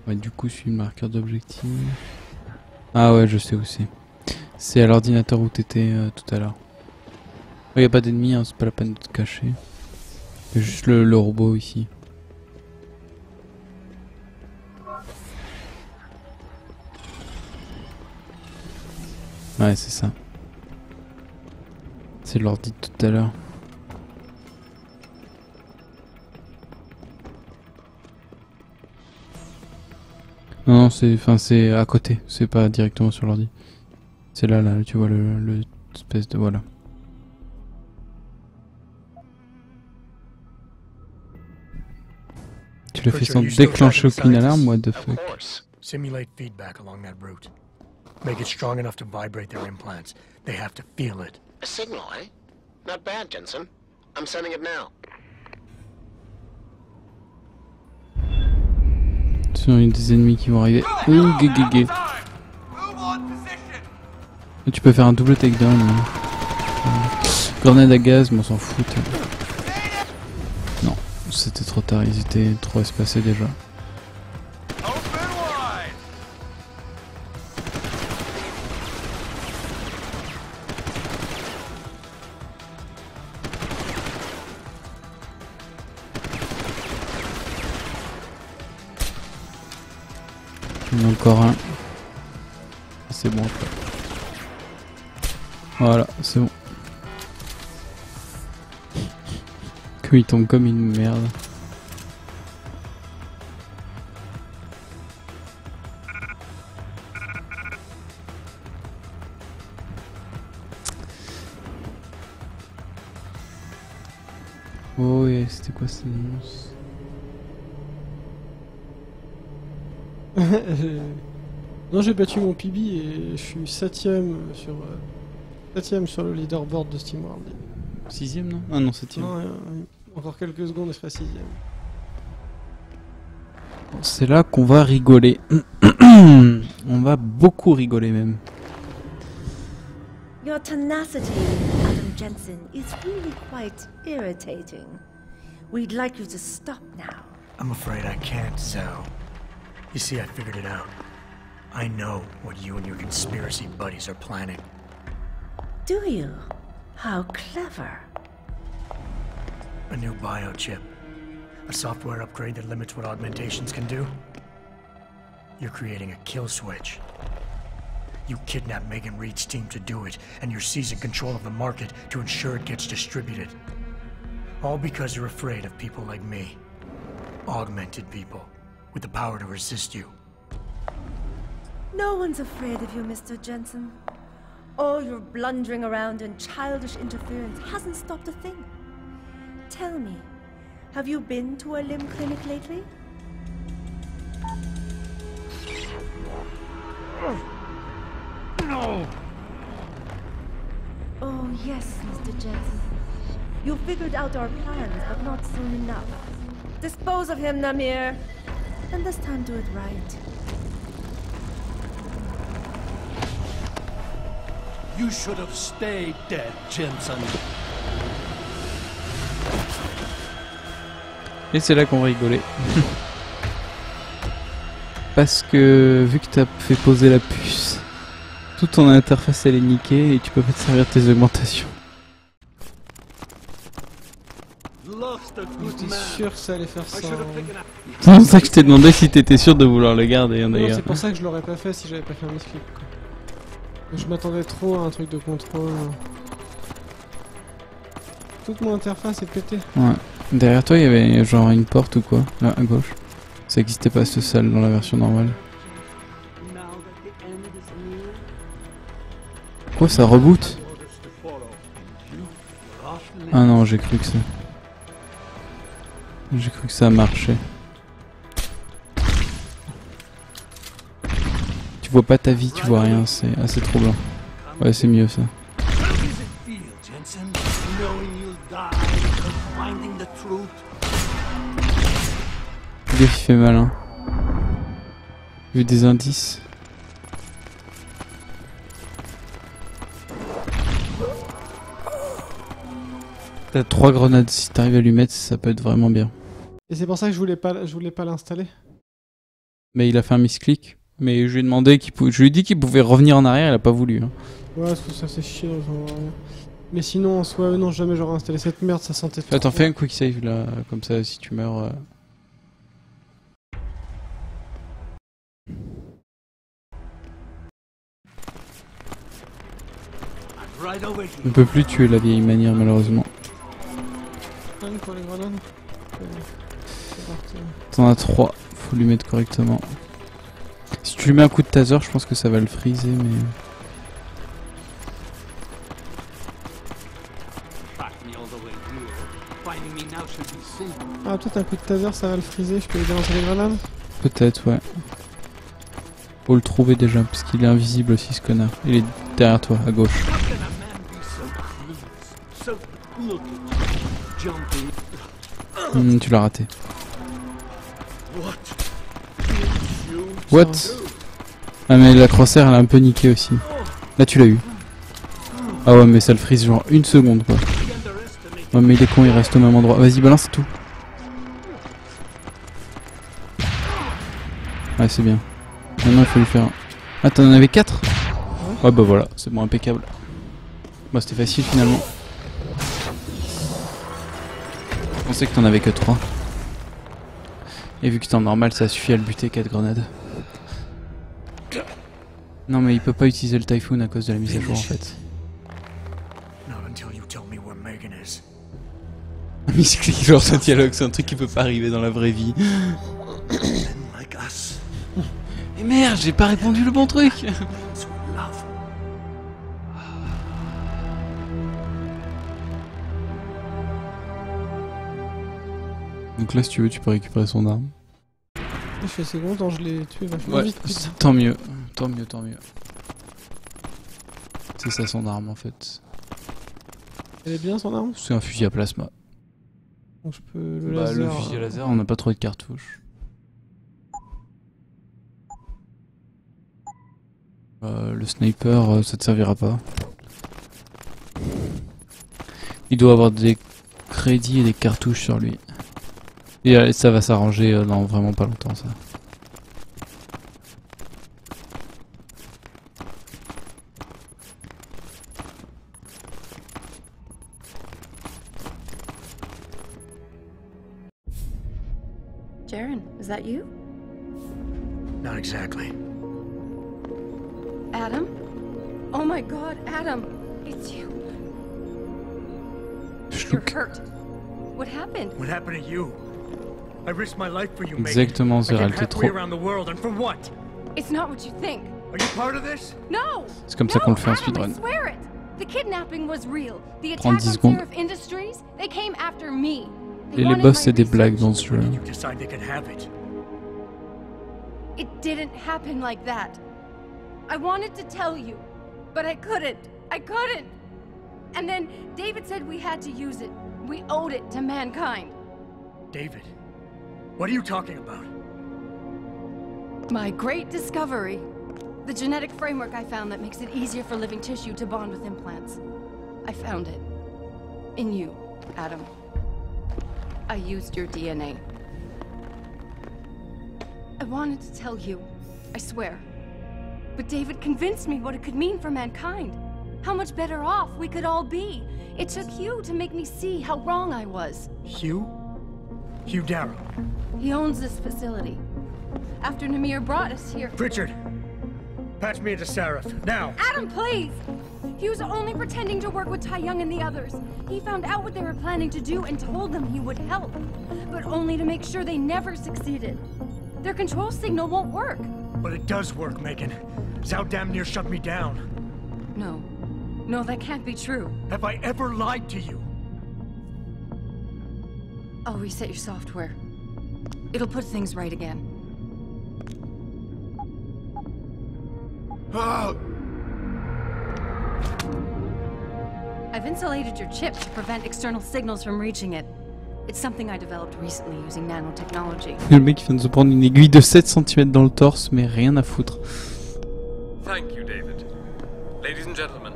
Ouais, du coup, suivre le marqueur d'objectif. Ah ouais, je sais où c'est. C'est à l'ordinateur où t'étais tout à l'heure. Il n'y a pas d'ennemis, hein, c'est pas la peine de te cacher. Il y a juste le robot ici. Ouais, c'est ça. C'est l'ordi de tout à l'heure. Non, c'est à côté, c'est pas directement sur l'ordi. C'est là, tu vois le espèce de voilà. Tu l'as fait sans déclencher aucune alarme, what the fuck. Simulate feedback along that route. Make it strong enough to vibrate their implants. They have to feel it. A signal, eh? Not bad, Jensen. I'm sending it now. Il y a des ennemis qui vont arriver. Ouh, gégégé. Tu peux faire un double takedown. Grenade à gaz, mais on s'en fout. Non, c'était trop tard, ils étaient trop espacés déjà. Il y en a encore un. C'est bon. Voilà, c'est bon. Que il tombe comme une merde. Oh ouais, c'était quoi ce monstre? Non, j'ai battu mon PB et je suis 7ème sur le leaderboard de SteamWorld. 6ème non? Ah non, 7ème. Non, encore quelques secondes et je serai 6ème. C'est là qu'on va rigoler. On va beaucoup rigoler même. Your tenacity, Adam Jensen, is really quite irritating. We'd like you to stop now. I'm afraid I can't, Zhao. You see, I figured it out. I know what you and your conspiracy buddies are planning. Do you? How clever. A new biochip. A software upgrade that limits what augmentations can do. You're creating a kill switch. You kidnapped Megan Reed's team to do it, and you're seizing control of the market to ensure it gets distributed. All because you're afraid of people like me. Augmented people, with the power to resist you. No one's afraid of you, Mr. Jensen. All your blundering around and childish interference hasn't stopped a thing. Tell me, have you been to a limb clinic lately? No! Oh yes, Mr. Jensen. You figured out our plans, but not soon enough. Dispose of him, Namir. And this time do it right. You should have stayed dead, Jensen. Et c'est là qu'on va rigoler. Parce que vu que t'as fait poser la puce, toute ton interface elle est niquée et tu peux pas te servir de tes augmentations. J'étais sûr que ça allait faire ça. C'est pour ça que je t'ai demandé si t'étais sûr de vouloir le garder Non, d'ailleurs. c'est pour ça que je l'aurais pas fait si j'avais pas fait un misclick. Je m'attendais trop à un truc de contrôle. Toute mon interface est pétée. Ouais. Derrière toi il y avait genre une porte ou quoi, là à gauche. Ça existait pas cette salle dans la version normale. Quoi, ça reboot? Ah non, j'ai cru que ça... J'ai cru que ça marchait. Tu vois pas ta vie, tu vois rien, c'est assez troublant. Ouais, c'est mieux ça. Le gars qui fait malin. Vu des indices. T'as 3 grenades, si t'arrives à lui mettre, ça peut être vraiment bien. Et c'est pour ça que je voulais pas l'installer. Mais il a fait un misclick. Mais je lui ai demandé je lui ai dit qu'il pouvait revenir en arrière, il a pas voulu. Hein. Ouais, parce que ça c'est chiant. Mais sinon, en soi, non, jamais j'aurais installé cette merde, ça sentait trop. Attends, fais un quick save là, comme ça, si tu meurs. Right over here. On peut plus tuer la vieille manière, malheureusement. Une pour les grenades. C'est parti. T'en as 3, faut lui mettre correctement. Si tu lui mets un coup de taser, je pense que ça va le freezer, mais. Ah, peut-être un coup de taser, ça va le friser, je peux lui balancer les grenades. Peut-être, ouais. Faut le trouver déjà, parce qu'il est invisible aussi, ce connard. Il est derrière toi, à gauche. Tu l'as raté. What? Ah mais la crosshair elle a un peu niqué aussi. Là tu l'as eu. Ah ouais mais ça le freeze genre une seconde quoi. Ouais mais il est con, il reste au même endroit. Vas-y balance tout. Ouais c'est bien. Maintenant il faut lui faire... Ah t'en avais 4? Ouais bah voilà, c'est bon, impeccable. Bah c'était facile finalement. Je pensais que t'en avais que 3. Et vu que t'es en normal, ça suffit à le buter 4 grenades. Non mais il peut pas utiliser le Typhoon à cause de la mise à jour en fait. Misclick, genre ce dialogue, c'est un truc qui peut pas arriver dans la vraie vie. Mais merde, j'ai pas répondu le bon truc. Donc là si tu veux tu peux récupérer son arme. Je fais assez longtemps, je l'ai tué vachement vite. Putain. Tant mieux, tant mieux, tant mieux. C'est ça son arme en fait. Elle est bien son arme? C'est un fusil à plasma. Donc je peux le Bah laser. le fusil à laser, on n'a pas trop de cartouches. Le sniper, ça te servira pas. Il doit avoir des crédits et des cartouches sur lui. Et ça va s'arranger dans vraiment pas longtemps ça. Jaren, is that you? Not exactly. Adam? Oh my god, Adam! It's you. You're hurt. What happened? What happened to you? I risked my life for you, Exactement, Zera, t'es trop... around the world, and for what? It's not what you think. Are you part of this? No! C'est comme ça qu'on le fait en Adam, speedrun. I swear it! The kidnapping was real. The Prends attack 10 on secondes. Seraph Industries, they came after me. They Et les wanted boss my c'est des research. blagues dans ce jeu. You decide they can have it. It didn't happen like that. I wanted to tell you, but I couldn't. I couldn't. And then David said we had to use it. We owed it to mankind. David, what are you talking about? My great discovery. The genetic framework I found that makes it easier for living tissue to bond with implants. I found it. In you, Adam. I used your DNA. I wanted to tell you, I swear. But David convinced me what it could mean for mankind. How much better off we could all be. It took Hugh to make me see how wrong I was. Hugh? Hugh Darrow. He owns this facility. After Namir brought us here... Pritchard! Patch me into Seraph, now! Adam, please! He was only pretending to work with Tai Young and the others. He found out what they were planning to do and told them he would help. But only to make sure they never succeeded. Their control signal won't work. But it does work, Megan. Zhao damn near shut me down. No. No, that can't be true. Have I ever lied to you? I'll reset your software. It'll put things right again. I've insulated your chip to prevent external signals from reaching it. It's something I developed recently using nanotechnology. Le mec vient de se prendre une aiguille de 7 cm dans le torse, mais rien à foutre. Thank you, David. Ladies and gentlemen,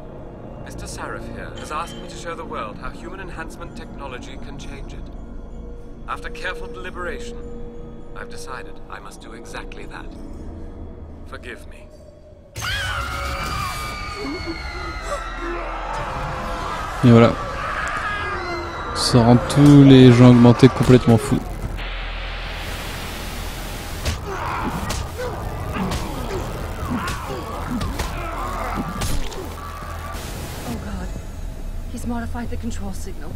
Mr. Seraph here has asked me to show the world how human enhancement technology can change it. After careful deliberation, I've decided I must do exactly that. Forgive me. Et voilà. Ça rend tous les gens augmentés complètement fous. Oh god. He's modified the control signal.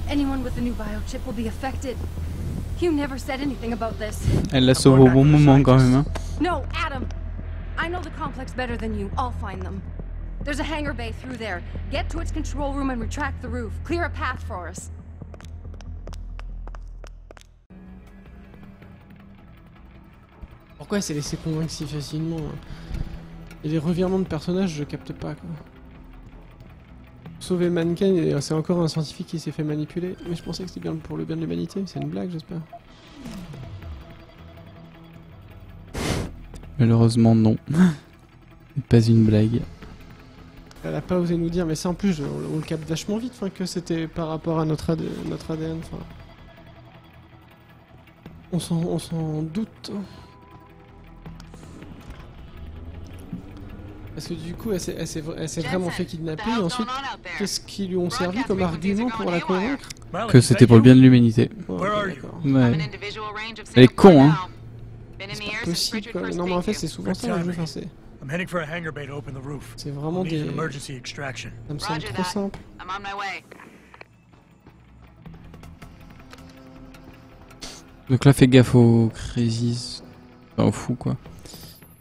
Anyone with the new biochip will be affected. You never said anything about this. Elle la sauve au bon moment quand même. Hein. No, Adam! I know the complex better than you. I'll find them. There's a hangar bay through there. Get to its control room and retract the roof. Clear a path for us. Pourquoi elle s'est laissée convaincre si facilement hein? Et les revirements de personnages, je capte pas quoi. Sauver le mannequin, c'est encore un scientifique qui s'est fait manipuler. Mais je pensais que c'était bien pour le bien de l'humanité. C'est une blague, j'espère. Malheureusement non. Pas une blague. Elle a pas osé nous dire, mais ça en plus, on le capte vachement vite, que c'était par rapport à notre ADN. On s'en doute. Parce que du coup, elle s'est vraiment fait kidnapper, et ensuite, qu'est-ce qu'ils lui ont servi comme argument pour la convaincre? Que c'était pour le bien de l'humanité. Ouais, d'accord. Ouais. Elle est con, hein. C'est pas possible, quoi. Non, mais en fait, c'est souvent ça, le jeu. I'm heading for a hangar bay to open the roof. C'est vraiment Need des... an emergency extraction. Ça me semble trop simple. I'm on my way. Donc là, fais gaffe aux crazies. Enfin, aux fous, quoi.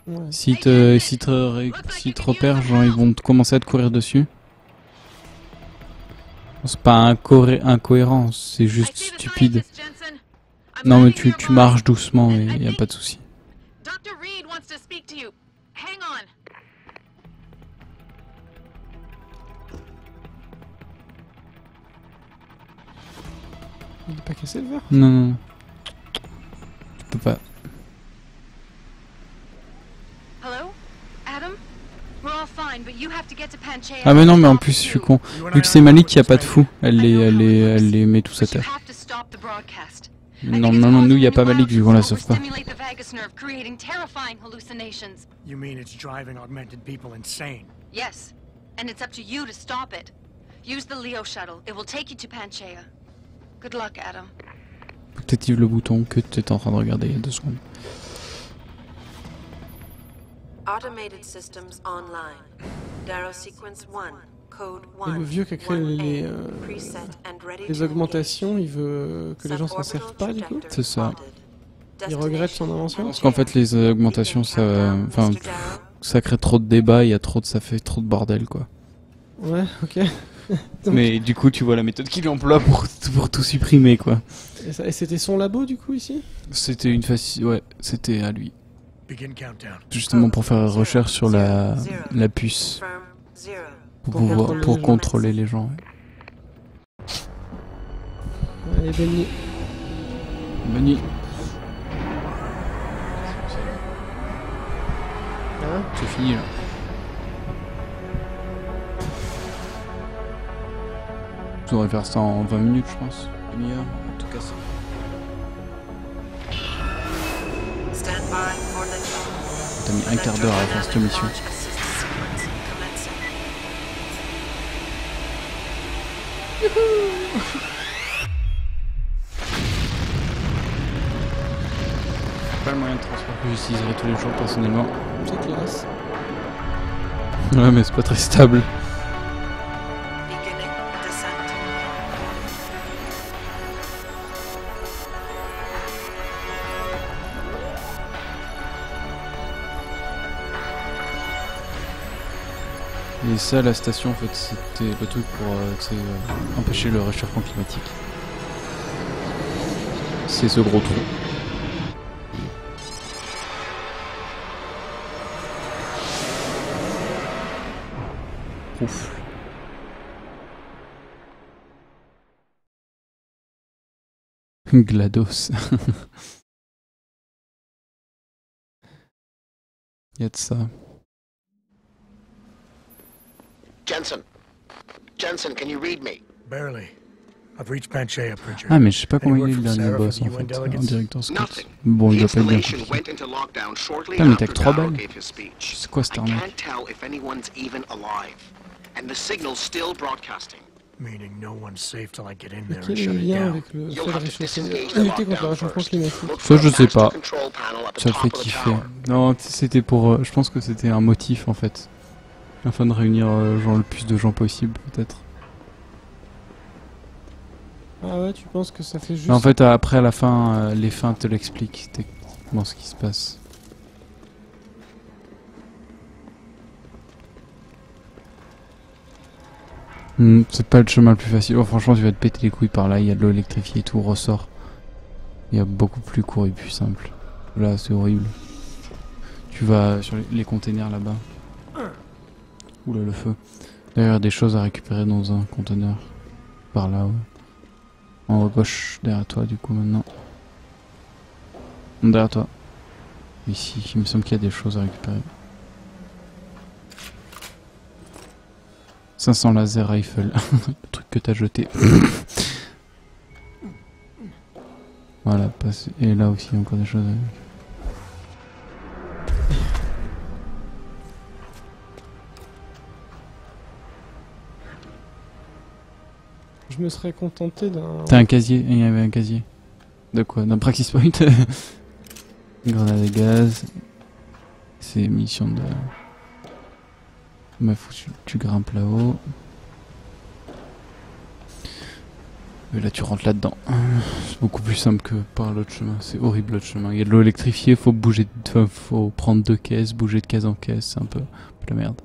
Ouais. S'ils te repèrent, genre, ils vont commencer à te courir dessus. C'est pas incohérent, c'est juste stupide. Non, mais tu marches doucement et y a pas de souci. Dr. Reed wants to speak to you. Hang on. Il est pas cassé le verre? Non, non, non. Tu peux pas. Hello? Adam? We're all fine, but you have to get to Panchaea. Ah mais non, mais en plus, je suis con. Vu que c'est Malik, y a pas de fou. Elle les met tous à But you terre. have to stop the broadcast. Normalement, nous, y a pas Malik, vu qu'on la sauve pas. Stimulate the vagus nerve, creating terrifying hallucinations. You mean it's driving augmented people insane? Yes, and it's up to you to stop it. Use the Leo shuttle. It will take you to Panchaea. Good luck, Adam. Active le bouton que tu étais en train de regarder il y a 2 secondes. Automated systems online. Darrow sequence 1, code Et 1. le vieux qui a créé les augmentations, il veut que les gens s'en servent pas, du coup? C'est ça. Il regrette son invention? Parce qu'en fait, les augmentations, ça crée trop de débats, ça fait trop de bordel, quoi. Ouais, ok. Mais du coup, tu vois la méthode qu'il emploie pour tout supprimer, quoi. Et c'était son labo, du coup, ici? C'était ouais, c'était à lui. Begin countdown. Justement pour faire recherche sur la puce. Pour contrôler les gens. Ouais. Allez, bonne nuit. Bonne nuit. Hein? C'est fini là. On devrait faire ça en 20 minutes, je pense. Demi-heure, en tout cas ça. T'as mis un quart d'heure à faire cette mission. Pas le moyen de transport que j'utiliserai tous les jours personnellement. C'est classe. Ouais, mais c'est pas très stable. Et ça, la station, en fait, c'était le truc pour empêcher le réchauffement climatique. C'est ce gros trou. Ouf. GLaDOS. Y'a de ça. Jensen, can you read me? Barely. I've reached Panchea, Pritchard. Ah mais je sais pas comment Any il est word le from dernier Sarah boss for en the UN fait, delegates? en directeur Scott. Nothing. Bon, il The doit pas être bien installation compliqué. went into lockdown shortly Putain, mais t'as after que 3 Darrow balles. gave his speech. C'est quoi cette I arnaque? can't tell if anyone's even alive. And the signal's still broadcasting. Meaning no one's safe till I get in Mais there and quel est shut le it lien down. avec le fait You'll de have to réchauffer, disengage the lutter contre le lockdown réchauffement first. climatique? Look Ça, for a je sais master pas. control panel at the Ça le top fait of the kiffer. tower. Non, c'était pour... je pense que c'était un motif en fait. Afin de réunir genre le plus de gens possible peut-être. Ah ouais, tu penses que ça fait juste... Mais en fait après à la fin, les fins te l'expliquent techniquement ce qui se passe. C'est pas le chemin le plus facile. Oh, franchement, tu vas te péter les couilles par là. Il y a de l'eau électrifiée et tout ressort. Il y a beaucoup plus court et plus simple. Là, c'est horrible. Tu vas sur les containers là-bas. Oula, le feu. D'ailleurs, il y a des choses à récupérer dans un conteneur. Par là, ouais. En haut à gauche, derrière toi, du coup, maintenant. Derrière toi. Ici, il me semble qu'il y a des choses à récupérer. 500 laser rifle, le truc que t'as jeté. Voilà, passe. Et là aussi, il y a encore des choses à... Je me serais contenté d'un... T'as un casier, il y avait un casier. De quoi? D'un Praxis Point. Grenade à gaz. C'est mission de... Mais faut que tu grimpes là-haut. Et là tu rentres là-dedans. C'est beaucoup plus simple que par l'autre chemin. C'est horrible l'autre chemin. Il y a de l'eau électrifiée, faut bouger, faut prendre 2 caisses, bouger de caisse en caisse. C'est un peu la merde.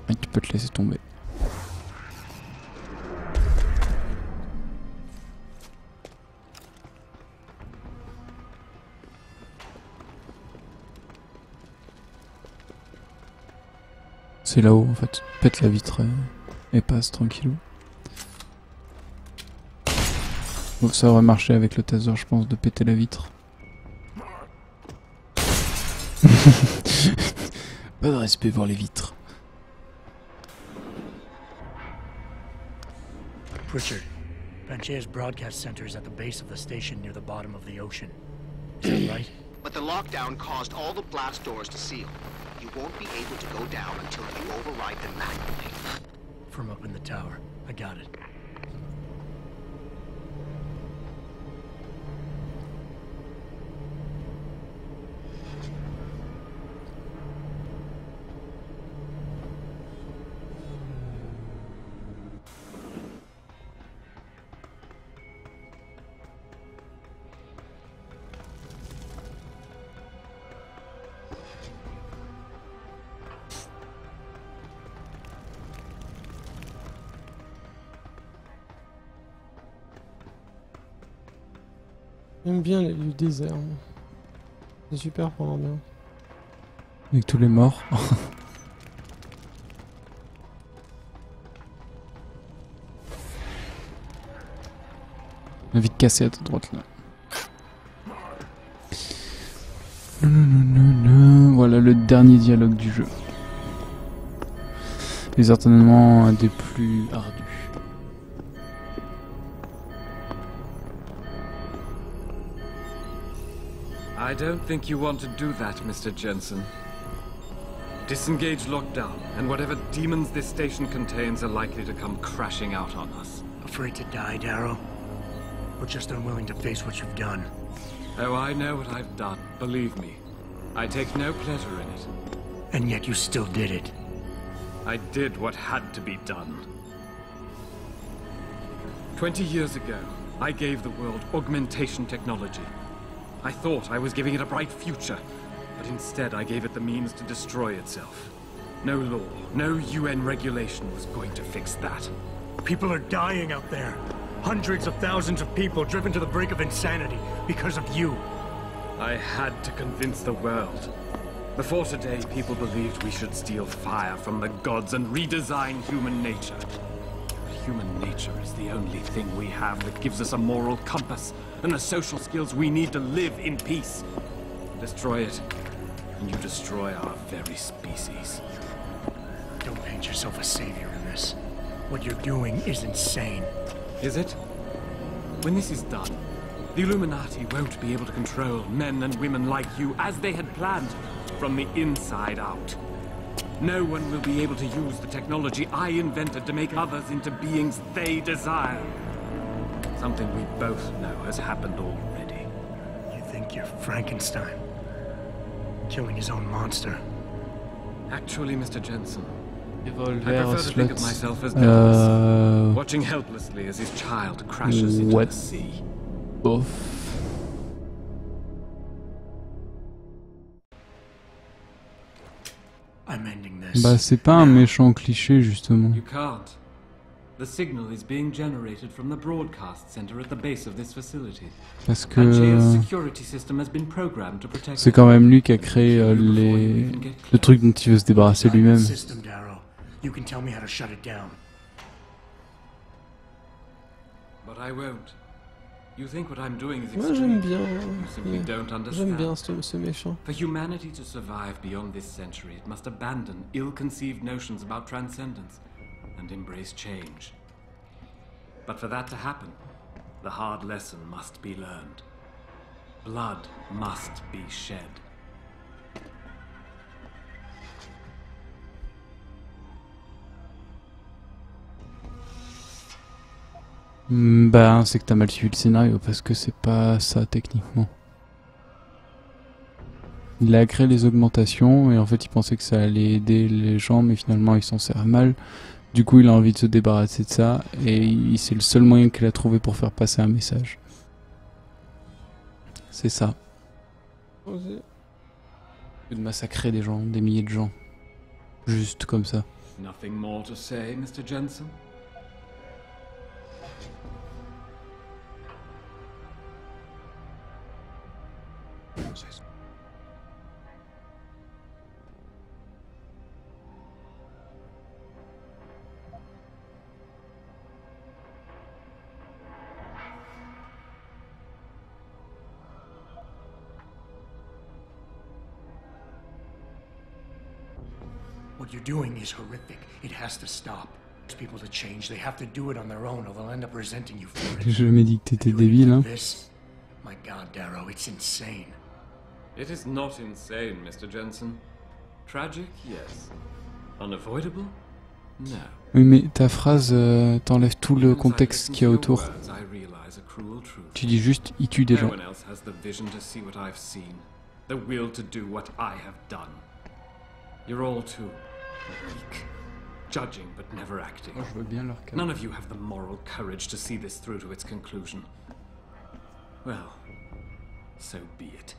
Et tu peux te laisser tomber. C'est là-haut en fait. Pète la vitre et passe tranquillou. Bon, ça aurait marché avec le taser, je pense, de péter la vitre. Pas de respect pour les vitres. Pritchard, Panchea's broadcast center is at the base of the station near the bottom of the ocean. Is that right? But the lockdown caused all the blast doors to seal. You won't be able to go down until you override them manually. From up in the tower. I got it. J'aime bien les lieux déserts. C'est super pour l'ambiance. Avec tous les morts. On a vite cassé à ta droite là. Voilà le dernier dialogue du jeu. Et certainement un des plus ardus. I don't think you want to do that, Mr. Jensen. Disengage lockdown, and whatever demons this station contains are likely to come crashing out on us. Afraid to die, Darrow? Or just unwilling to face what you've done? Oh, I know what I've done, believe me. I take no pleasure in it. And yet you still did it. I did what had to be done. 20 years ago, I gave the world augmentation technology. I thought I was giving it a bright future, but instead I gave it the means to destroy itself. No law, no UN regulation was going to fix that. People are dying out there. Hundreds of thousands of people driven to the brink of insanity because of you. I had to convince the world. Before today, people believed we should steal fire from the gods and redesign human nature. But human nature is the only thing we have that gives us a moral compass and the social skills we need to live in peace. Destroy it, and you destroy our very species. Don't paint yourself a savior in this. What you're doing is insane. Is it? When this is done, the Illuminati won't be able to control men and women like you as they had planned, from the inside out. No one will be able to use the technology I invented to make others into beings they desire. Something we both know has happened already. You think you're Frankenstein? Killing his own monster? Actually, Mr. Jensen, I Revolver, prefer to think of slot. myself as Nicholas, watching helplessly as his child crashes into What? the sea. Bof. I'm ending this. Bah c'est pas un méchant cliché justement. You can't. The signal is being generated from the broadcast center at the base of this facility. Parce que Pangea's security system has been programmed to protect c'est quand même lui qui a créé le truc dont il veut se débarrasser lui-même. System, Darrow. You can tell me how to shut it down. But I won't. You think what I'm doing is Moi j'aime extreme. bien. You simply don't J'aime bien understand. ce méchant. For humanity to survive beyond this century, it must abandon ill-conceived notions about transcendence and embrace change. But for that to happen, the hard lesson must be learned. Blood must be shed. Bah c'est que t'as mal suivi le scénario parce que c'est pas ça techniquement. Il a créé les augmentations et en fait il pensait que ça allait aider les gens mais finalement il s'en sert mal. Du coup il a envie de se débarrasser de ça et c'est le seul moyen qu'il a trouvé pour faire passer un message. C'est ça. De massacrer des gens, des milliers de gens. Juste comme ça. Nothing more to say, Mr. Jensen? What you're doing is horrific. It has to stop. There's people to change. They have to do it on their own or they'll end up resenting you for J'ai it. jamais dit que t'étais débile hein. This? My God, Darrow, it's insane. It is not insane, Mr. Jensen. Tragic, yes. Unavoidable? No. Oui mais ta phrase t'enlève tout le contexte qu'il y a autour. Tu dis juste il tue des gens. No one else has the vision to see what I've seen, the will to do what I have done. You're all too weak, judging but never acting. Moi je veux bien leur cas. None of you have the moral courage to see this through to its conclusion. Well, so be it.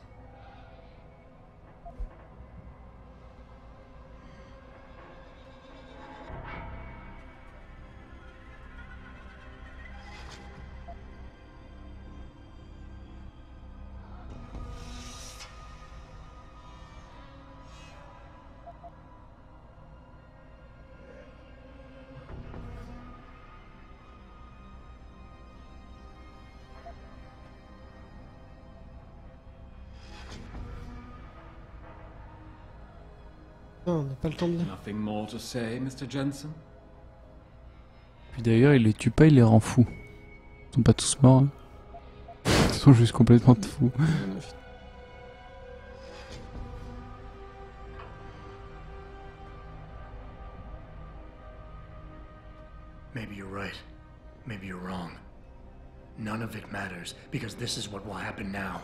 Non, on n'a pas le temps de lire. Nothing more to say, Mr. Jensen? Puis d'ailleurs il les tue pas, il les rend fous. Ils sont pas tous morts. Hein. Ils sont juste complètement fous. Maybe you're right. Maybe you're wrong. None of it matters, because this is what will happen now.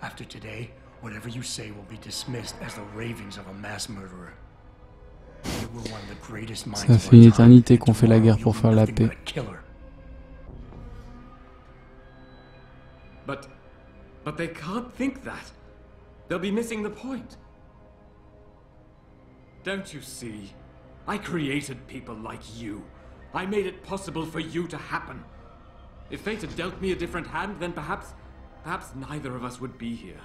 After today, whatever you say will be dismissed as the ravings of a mass murderer. You were one of the greatest minds Ça of fait une our time, éternité and qu'on fait la guerre tomorrow pour you'll faire be la nothing paix. but a killer. But they can't think that. They'll be missing the point. Don't you see? I created people like you. I made it possible for you to happen. If fate had dealt me a different hand, then perhaps neither of us would be here.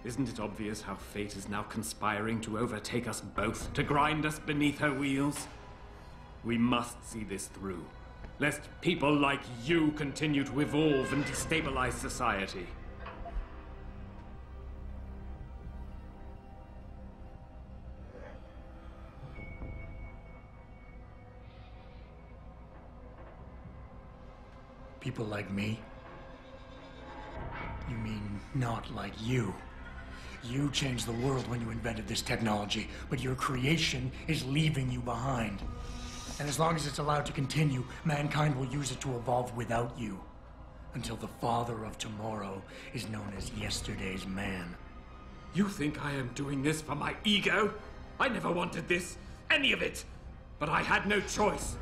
Isn't it obvious how fate is now conspiring to overtake us both, to grind us beneath her wheels? We must see this through, lest people like you continue to evolve and destabilize society. People like me? You mean not like you. You changed the world when you invented this technology, but your creation is leaving you behind. And as long as it's allowed to continue, mankind will use it to evolve without you. Until the father of tomorrow is known as yesterday's man. You think I am doing this for my ego? I never wanted this, any of it. But I had no choice.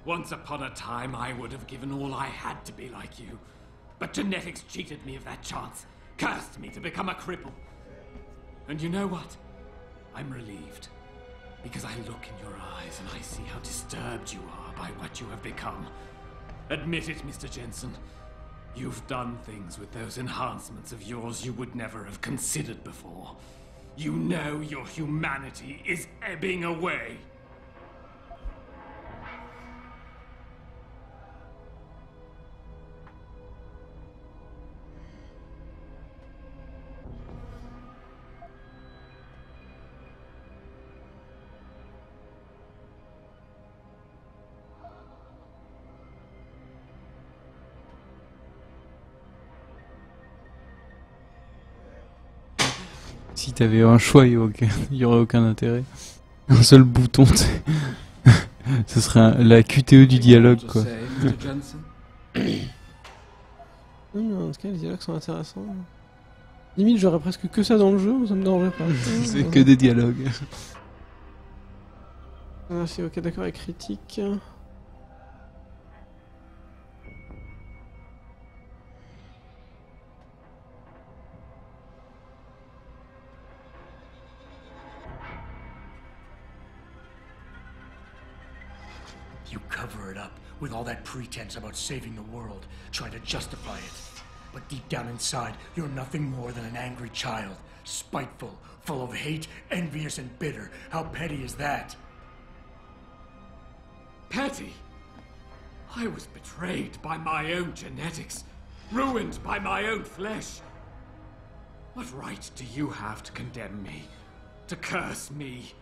Once upon a time, I would have given all I had to be like you. But genetics cheated me of that chance, cursed me to become a cripple. And you know what? I'm relieved. Because I look in your eyes and I see how disturbed you are by what you have become. Admit it, Mr. Jensen. You've done things with those enhancements of yours you would never have considered before. You know your humanity is ebbing away. Si t'avais un choix, il y aurait aucun intérêt. Un seul bouton, ce serait la QTE du dialogue, quoi. En tout cas, les dialogues sont intéressants. Limite, j'aurais presque que ça dans le jeu, ça me dérangerait pas. C'est que des dialogues. Ah, c'est ok, d'accord, avec critique. You cover it up with all that pretense about saving the world, trying to justify it. But deep down inside, you're nothing more than an angry child. Spiteful, full of hate, envious and bitter. How petty is that? Petty? I was betrayed by my own genetics, ruined by my own flesh. What right do you have to condemn me, to curse me?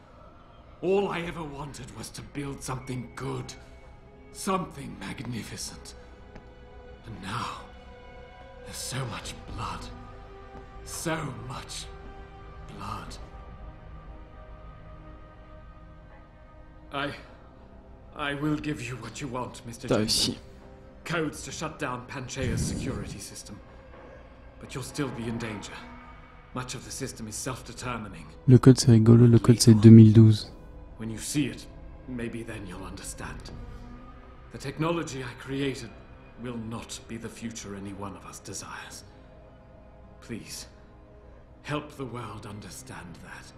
All I ever wanted was to build something good, something magnificent. And now, there's so much blood. So much blood. I will give you what you want, Mr. Jensen. Codes to shut down Panchaea's security system. But you'll still be in danger. Much of the system is self-determining. Le code c'est rigolo, le code c'est 2012. When you see it, maybe then you'll understand. The technology I created will not be the future any one of us desires. Please, help the world understand that.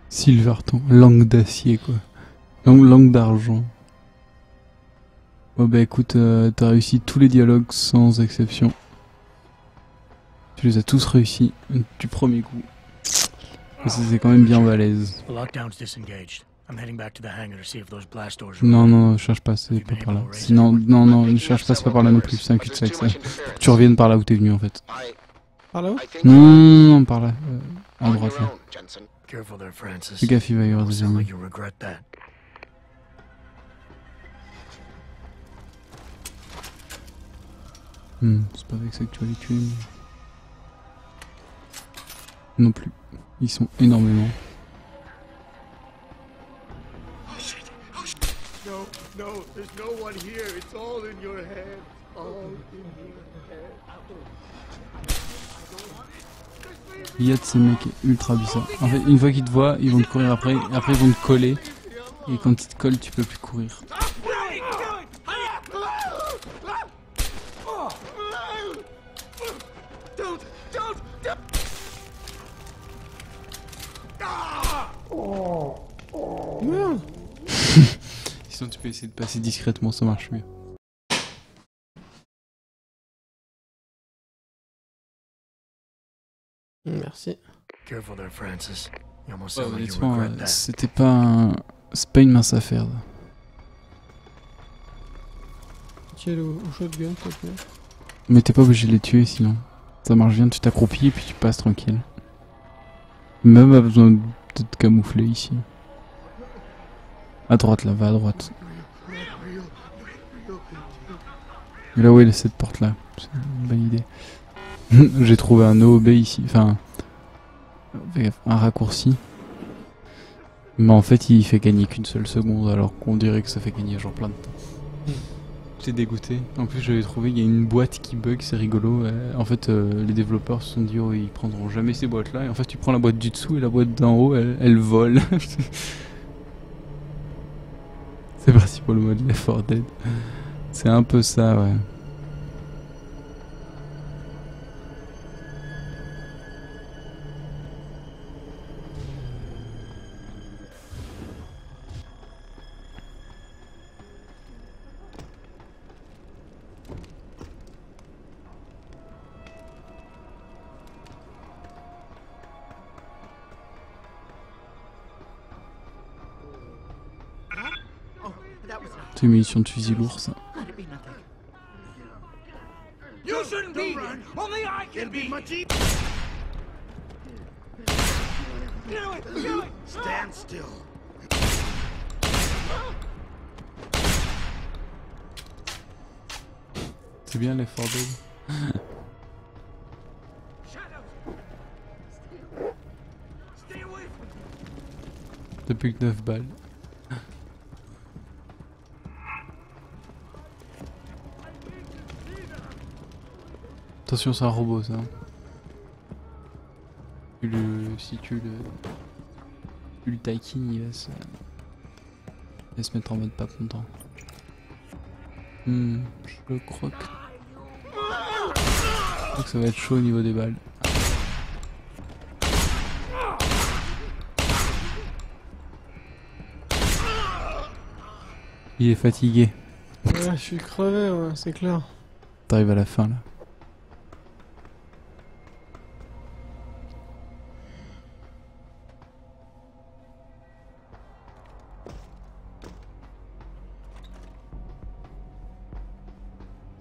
Silverton, langue d'acier quoi. Langue d'argent. Bon bah écoute, t'as réussi tous les dialogues sans exception. Tu les as tous réussis du premier coup. C'est quand même bien balèze. Non, non, ne cherche pas, c'est pas par là. Sinon, non, ne cherche pas, c'est pas par là non plus, c'est un cul-de-sac ça. Faut que tu reviennes par là où t'es venu en fait. Par là où? Non, par là. À droite là. Fais gaffe, il va y avoir des ennemis. C'est pas avec ça que tu vas les tuer. Mais... non plus. Ils sont énormément. No, there's no one here. It's all in your head. All in your head. Il y a de ces mecs ultra bizarres. En fait, une fois qu'ils te voient, ils vont te courir après. Après, ils vont te coller. Et quand ils te collent, tu peux plus courir. Merde. Sinon, tu peux essayer de passer discrètement, ça marche mieux. Merci. Ouais, honnêtement, c'était pas c'est pas une mince affaire. Tiens au shotgun, s'il te plaît. Mais t'es pas obligé de les tuer sinon. Ça marche bien, tu t'accroupis et puis tu passes tranquille. Même pas besoin de te camoufler ici. À droite là, va à droite. Là où est cette porte là, c'est une bonne idée. J'ai trouvé un OOB ici, enfin un raccourci. Mais en fait il fait gagner qu'une seule seconde alors qu'on dirait que ça fait gagner genre plein de temps. J'étais dégoûté. En plus j'avais trouvé il y a une boîte qui bug, c'est rigolo. En fait les développeurs se sont dit oh ils prendront jamais ces boîtes là et en fait tu prends la boîte du dessous et la boîte d'en haut elle vole. C'est parti pour le mode Left 4 Dead. C'est un peu ça ouais. C'est une munition de fusil lourd ça. You shouldn't be here. Only I can be. Stand still. C'est bien Left 4 Dead. Depuis que 9 balles. Attention, c'est un robot ça. Si tu le taquines, il va se mettre en mode pas content. Je crois que ça va être chaud au niveau des balles. Il est fatigué. Ouais, je suis crevé, ouais, c'est clair. T'arrives à la fin là.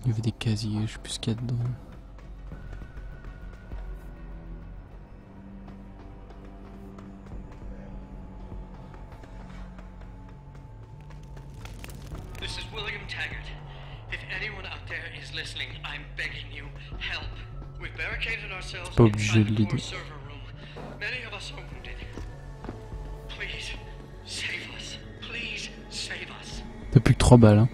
Il y avait des casiers, je sais plus ce qu'il y a dedans. This is William Taggart. If anyone out there is listening, I'm begging you, help. We've barricaded ourselves Pas obligé de inside the l'aider. core server room. Many of us are wounded. Please save us. Please save us. T'as plus que 3 balles hein.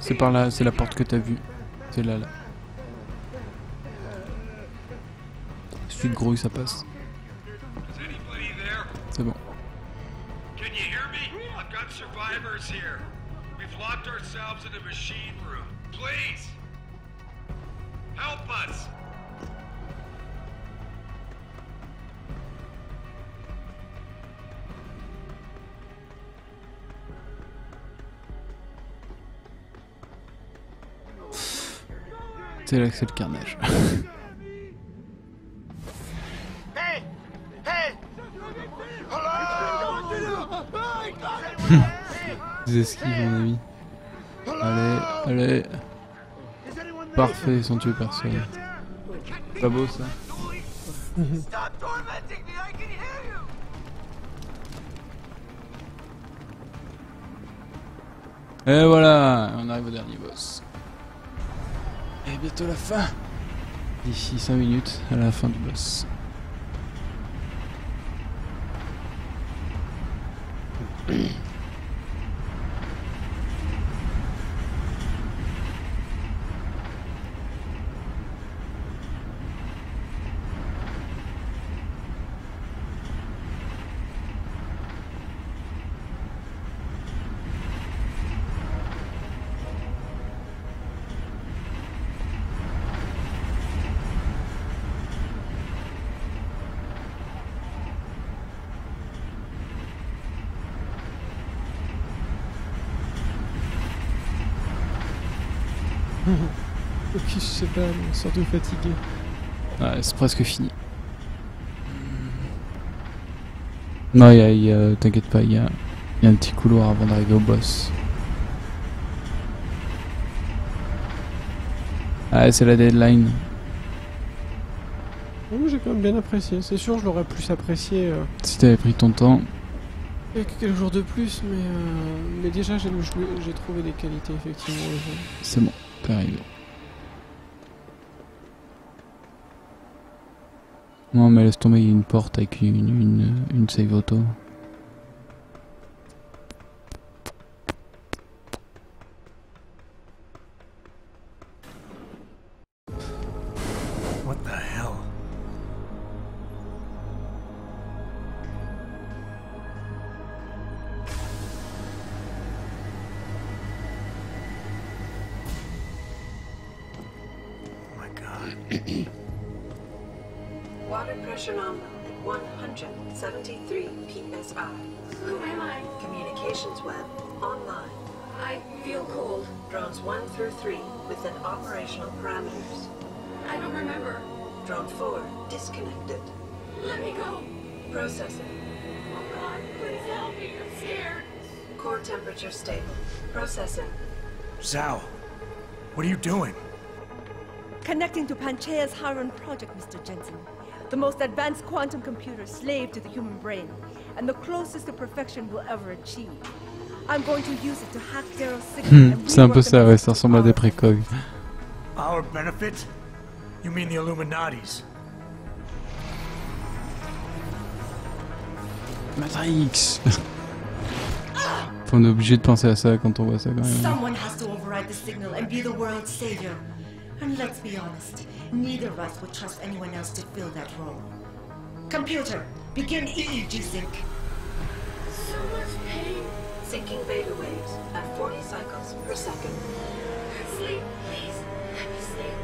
C'est par là, c'est la porte que t'as vue. C'est là, là. Celui de gros, ça passe. C'est bon. Can you hear me? I've got survivors here. We've locked ourselves in a machine room. Please! Help us! C'est là que c'est le carnage. Hey! Hey! Hello! Des esquives, mon ami. Allez, allez. Parfait, ils sont tués personne. Pas beau ça. Stop tormenting me! I can hear you! Et voilà, on arrive au dernier boss. Et bientôt la fin. D'ici 5 minutes à la fin du boss. Ok, je sais pas, mais surtout fatigué. Ouais, c'est presque fini. Non, t'inquiète pas, il y a un petit couloir avant d'arriver au boss. Ah, c'est la deadline. Oh, j'ai quand même bien apprécié. C'est sûr, je l'aurais plus apprécié. Si t'avais pris ton temps. Quelques jours de plus, mais déjà j'ai trouvé des qualités effectivement. C'est bon, t'es arrivé. Non mais laisse tomber, il y a une porte avec une save auto. What the hell? Water pressure nominal at 173 psi. Who am I? Communications web online. I feel cold. Drones 1 through 3 within operational parameters. I don't remember. Drone 4 disconnected. Let me go. Processing. Oh God, please help me. I'm scared. Core temperature stable. Processing. Zhao, what are you doing? Connecting to Panchaea's Haron project, Mr. Jensen. The most advanced quantum computer slave to the human brain, and the closest to perfection we'll ever achieve. I'm going to use it to hack Darrow's signal. C'est un peu ça, ouais, ça ressemble à des précogs. Our benefit? You mean the Illuminati's? Matrix. On est obligé de penser à ça quand on voit ça quand même. Someone has to override the signal and be the world's savior. And let's be honest, neither of us would trust anyone else to fill that role. Computer, begin EEG sync. So much pain. Syncing beta waves at 40 cycles per second. Sleep, please. Let me sleep.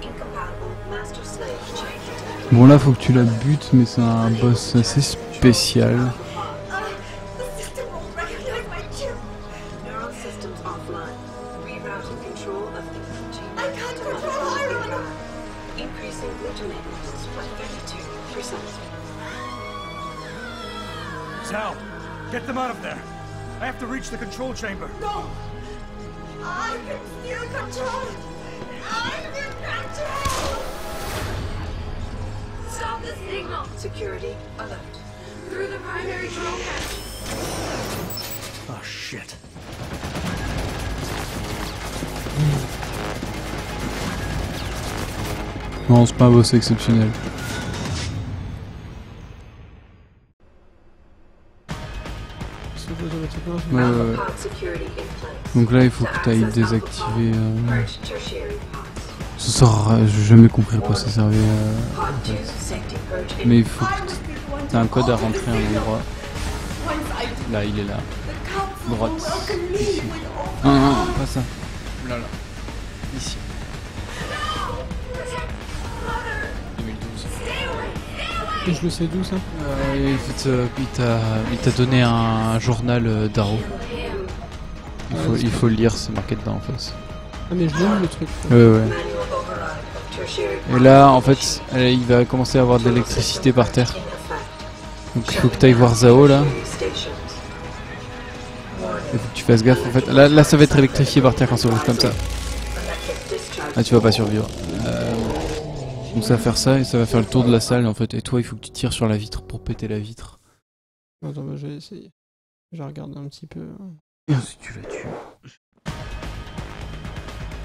Incompatible master slave change. Bon là faut que tu la butes, mais c'est un boss assez spécial. The system won't recognize my chip. Neural systems offline. Rerouting control of the EEG. I can't control Haron. Increasing glutamate levels by 32%. Zhao, get them out of there. I have to reach the control chamber. No! I can still control! I'm in control! Stop the signal. Security alert. Through the primary control hatch. Oh shit. Non, c'est pas un boss exceptionnel. Ouais, ouais, ouais. Donc là il faut que tu ailles désactiver. Ça sert, j'ai jamais compris à quoi ça servait. Mais il faut que t'as un code à rentrer à un endroit. Là, il est là. Droite. Ici. Non, non, non, pas ça. Là, là. Ici. 2012. Et je le sais d'où ça? En fait, il t'a donné un journal d'Arrow. Il faut le lire, c'est marqué dedans en face. Ah mais je l'ai lu le truc. Ouais, ouais. Et là, en fait, il va commencer à avoir de l'électricité par terre. Donc il faut que tu ailles voir Zhao là. Il faut que tu fasses gaffe en fait. Là ça va être électrifié par terre quand ça bouge comme ça. Ah tu vas pas survivre. Donc ça va faire ça et ça va faire le tour de la salle en fait. Et toi il faut que tu tires sur la vitre pour péter la vitre. Attends, bah, je vais essayer. Je vais regarder un petit peu. Et ensuite tu la tues.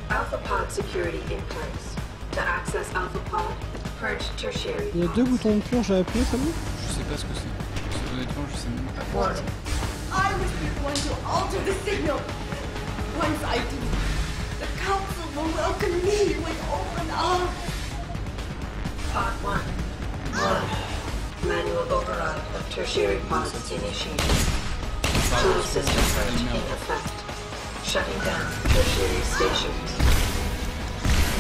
Alpha pod security in place. To access Alpha pod, purge tertiary. Il y a deux boutons de purge à appuyer, ça va? Je sais pas ce que c'est. Honnêtement je sais même pas quoi. I was the one to alter the signal. Once I do, the council will welcome me with open arms. Pod 1. Manual override of tertiary pods initiated. Tool system purge in effect. Shutting down tertiary stations.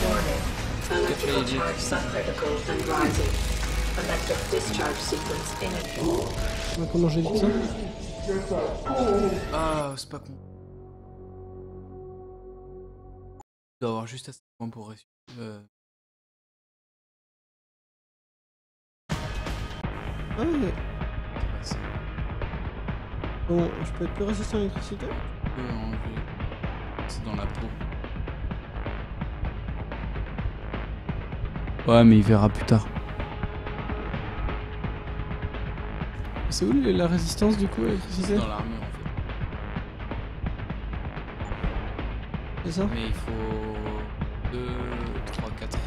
Warning. Electrical charge subcritical and rising. Electric discharge sequence initial. Comment j'ai dit ça? Ah, c'est pas con. dois avoir juste assez de points pour réussir. Ouais. C'est Bon, je peux être plus résistant à l'électricité? C'est dans la peau. Ouais, mais il verra plus tard. C'est où la résistance du coup à l'électricité? Dans l'armure en fait. C'est ça? Mais il faut 2, 3, 4.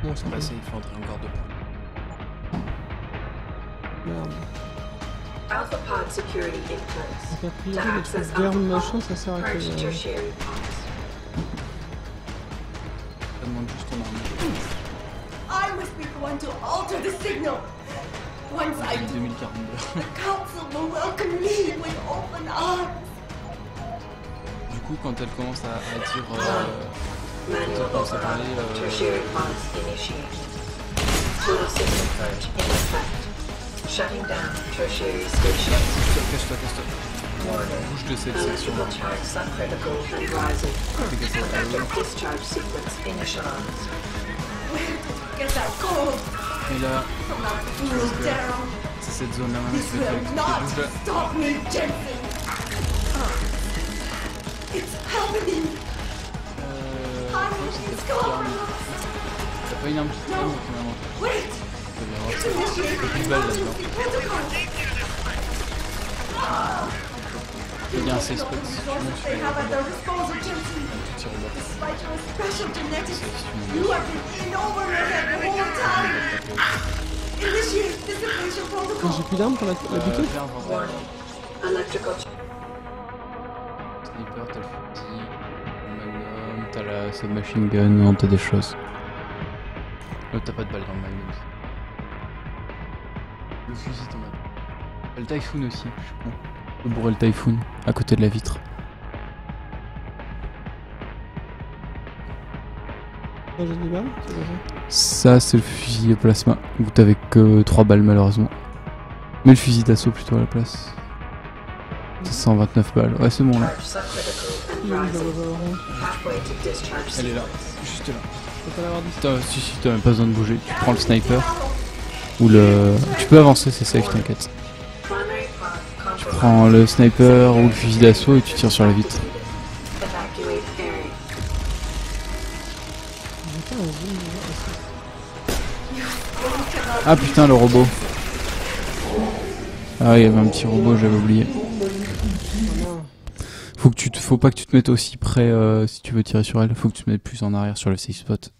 Bon, ça va essayer, il faudrait encore 2 points. Merde. Alpha pod security in place. Donc a To priori, les access trucs d'armes Alpha machin, ça sert à pod, quoi? purge tertiary pods. Ça demande juste ton armure. I must be the one to alter the signal. Once I do, 2042. the council will welcome me with open arms. Du coup, quand elle commence à dire... Manual override of tertiary pods initiated. Total system purge in effect. Shutting down tertiary stations. Cache-toi. Warning. Bouge de cette section. Electrical charge subcritical and rising. Active discharge sequence initialized. Where did you get that gold? Et là, From that fool Daryl. c'est cette zone-là maintenant This qui fait will not stop me, Jensen. It's happening. It's gone. T'as pas une arme qui te donne, mais finalement. Wait. It's initiating plus de balles là-dedans. emergency protocol. Il y a un safe spot. Resources they have at their disposal, Jensen. Despite your special genetics, you have been in over your head the whole time. Initiate dissipation J'ai protocol. plus d'armes pour la buter? Warning. Electrical Sniper, t'as le fusil, le magnum, t'as la submachine gun, non, t'as des choses. T'as pas de balles dans le magnum. Le fusil, t'en as. T'as le Typhoon aussi, je suis con. Je peux bourrer le Typhoon à côté de la vitre. J'ai des balles? Ça, c'est le fusil plasma, où t'avais que 3 balles malheureusement. Mais le fusil d'assaut plutôt à la place. C'est 129 balles, ouais, c'est bon là. Elle est là, juste là. Si, t'as même pas besoin de bouger. Tu prends le sniper ou le. Tu peux avancer, c'est safe, t'inquiète. Tu prends le sniper ou le fusil d'assaut et tu tires sur la vitre. Ah putain, le robot. Ah, il y avait un petit robot, j'avais oublié. Faut pas que tu te mettes aussi près si tu veux tirer sur elle. Faut que tu te mettes plus en arrière sur le safe spot.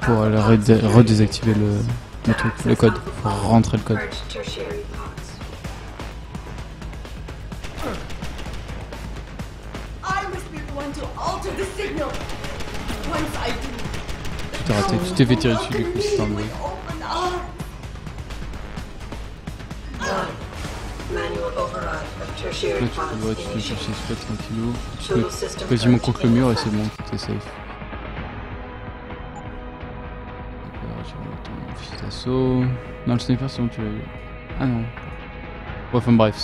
Pour redésactiver le truc, le code. Faut rentrer le code. Tu t'es raté, tu t'es fait tirer dessus du coup, c'est enlevé. Là tu peux chercher ce spot tranquillou. Tu peux quasiment contre le mur et c'est bon, t'es safe. D'accord, tu remets ton fusil d'assaut. Non, le sniper c'est bon, tu l'as eu. Ah non. Ouais, enfin bref,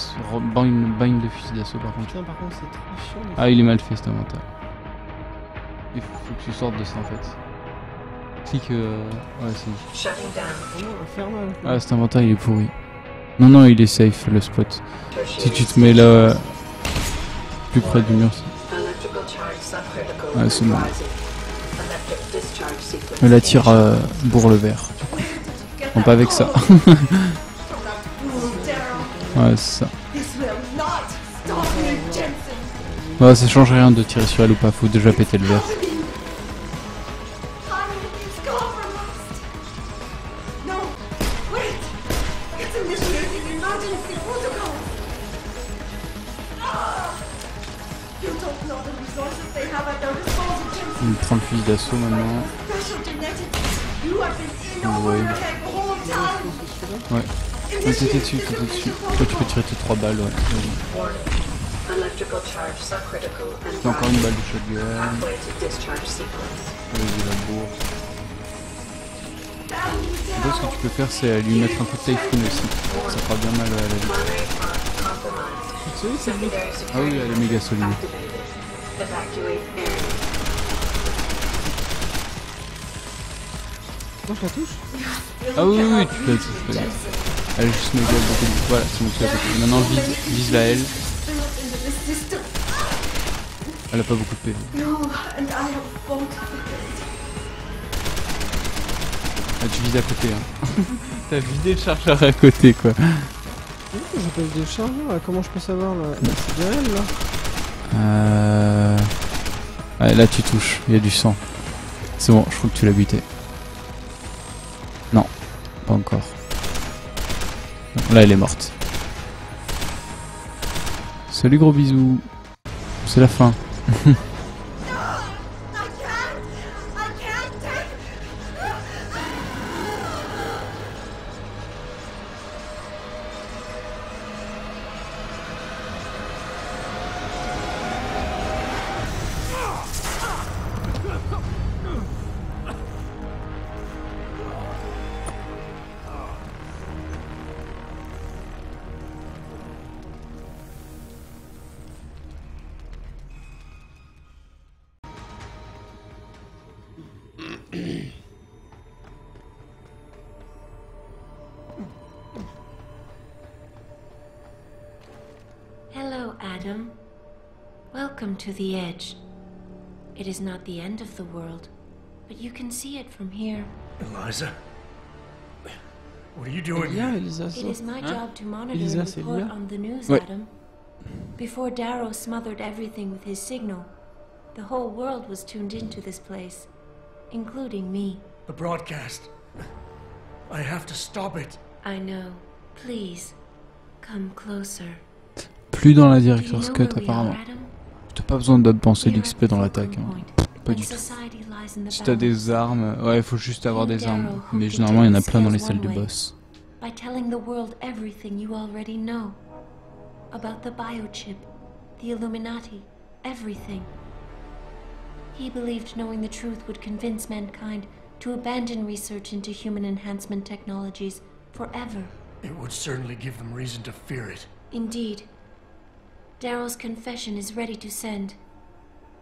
bind de fusil d'assaut par contre. Putain, par contre c'est trop chiant. Ah, il est mal fait cet inventaire. Il faut que tu sortes de ça en fait. Clique. Ouais, c'est bon. Ah, cet inventaire il est pourri. Non, il est safe le spot. Si tu te mets là. Plus près du mur. Ouais, c'est bon. Mais la tire bourre le vert. Du coup. Non, pas avec ça. Ouais, c'est ça. Ouais, ça change rien de tirer sur elle ou pas, faut déjà péter le vert. Il prend le fusil d'assaut maintenant. Ouais. T'étais dessus. Toi tu peux tirer tes 3 balles, ouais. T'as encore une balle de shotgun. Vas-y, la bourre. Ce que tu peux faire, c'est lui mettre un coup de Typhoon aussi. Ça fera bien mal à la vie. solide cette bite. Ah oui, elle est méga solide. Evacuate area. Moi je la touche. Ah oui, oui, tu peux. Elle est juste méga beaucoup. Voilà, c'est bon, tu l'as fait. Maintenant, vise la L. Elle a pas beaucoup de PV. Ah, tu vises à côté, hein. T'as vidé le chargeur à côté, quoi. J'appelle des chargeurs, là. Comment je peux savoir là, c'est bien elle là. Ouais, là tu touches, il y a du sang. C'est bon, je crois que tu l'as buté. Non, pas encore. Non, là elle est morte. Salut gros bisous. C'est la fin. Hello, Adam. Welcome to the Edge. It is not the end of the world, but you can see it from here. Eliza? What are you doing Elia, here? Elisa, It is my job to monitor Elisa, and c'est report Elia? on the news, Ouais. Adam. Before Darrow smothered everything with his signal, the whole world was tuned into this place, including me. The broadcast. I have to stop it. I know. Please, come closer. Plus dans la Do you director's know cut where we are, apparemment. Adam? T'as pas besoin de penser We are l'XP at the dans fulcrum l'attaque. Hein. point, Pas when du tout. society lies in the Si t'as balance. des armes, ouais, il faut juste avoir You, des armes. Darrow, Mais hope to généralement, il y en a take plein dans the les stairs salles de one way. boss. By telling the world everything you already know. About the biochip, the Illuminati, everything. He believed knowing the truth would convince mankind to abandon research into human enhancement technologies forever. It would certainly give them reason to fear it. Indeed. Darrow's confession is ready to send.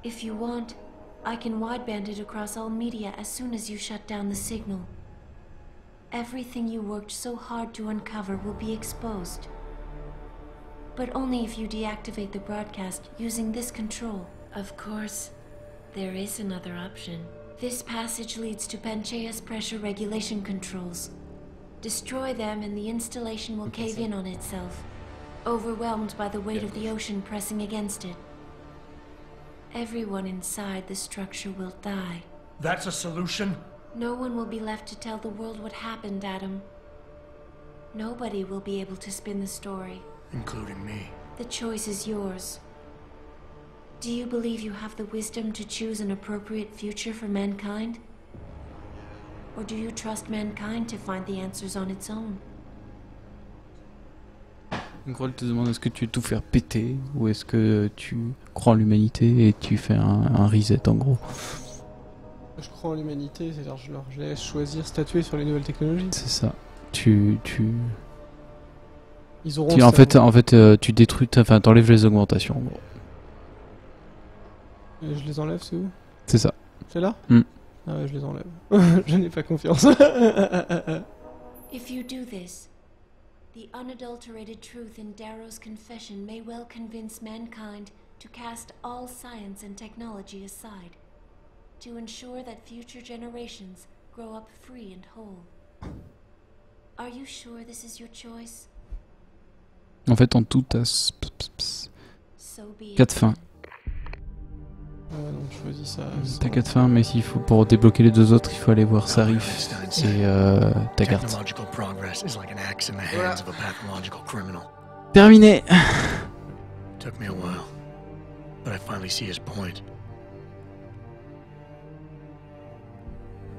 If you want, I can wideband it across all media as soon as you shut down the signal. Everything you worked so hard to uncover will be exposed. But only if you deactivate the broadcast using this control. Of course, there is another option. This passage leads to Panchaea's pressure regulation controls. Destroy them and the installation will cave in on itself, overwhelmed by the weight of the ocean pressing against it. Everyone inside the structure will die. That's a solution? No one will be left to tell the world what happened, Adam. Nobody will be able to spin the story. Including me. The choice is yours. Do you believe you have the wisdom to choose an appropriate future for mankind? Or do you trust mankind to find the answers on its own? En gros, elle te demande est-ce que tu veux tout faire péter ou est-ce que tu crois en l'humanité et tu fais un reset en gros. Je crois en l'humanité, c'est-à-dire je laisse choisir, statuer sur les nouvelles technologies. C'est ça. Ils auront en fait, tu détruis, enfin, t'enlèves les augmentations en gros. Et je les enlève, c'est où? C'est ça. C'est là? Ah ouais, je les enlève. Je n'ai pas confiance. If you do this, the unadulterated truth in Darrow's confession may well convince mankind to cast all science and technology aside, to ensure that future generations grow up free and whole. Are you sure this is your choice? En fait, en tout, t'as 4 fins. Non, je choisis ça. T'as 4 fins, mais s'il faut pour débloquer les deux autres, il faut aller voir Sarif et ta carte. Technological progress is like an axe in the hands of a pathological criminal. Terminé. Took me a while, but I finally see his point.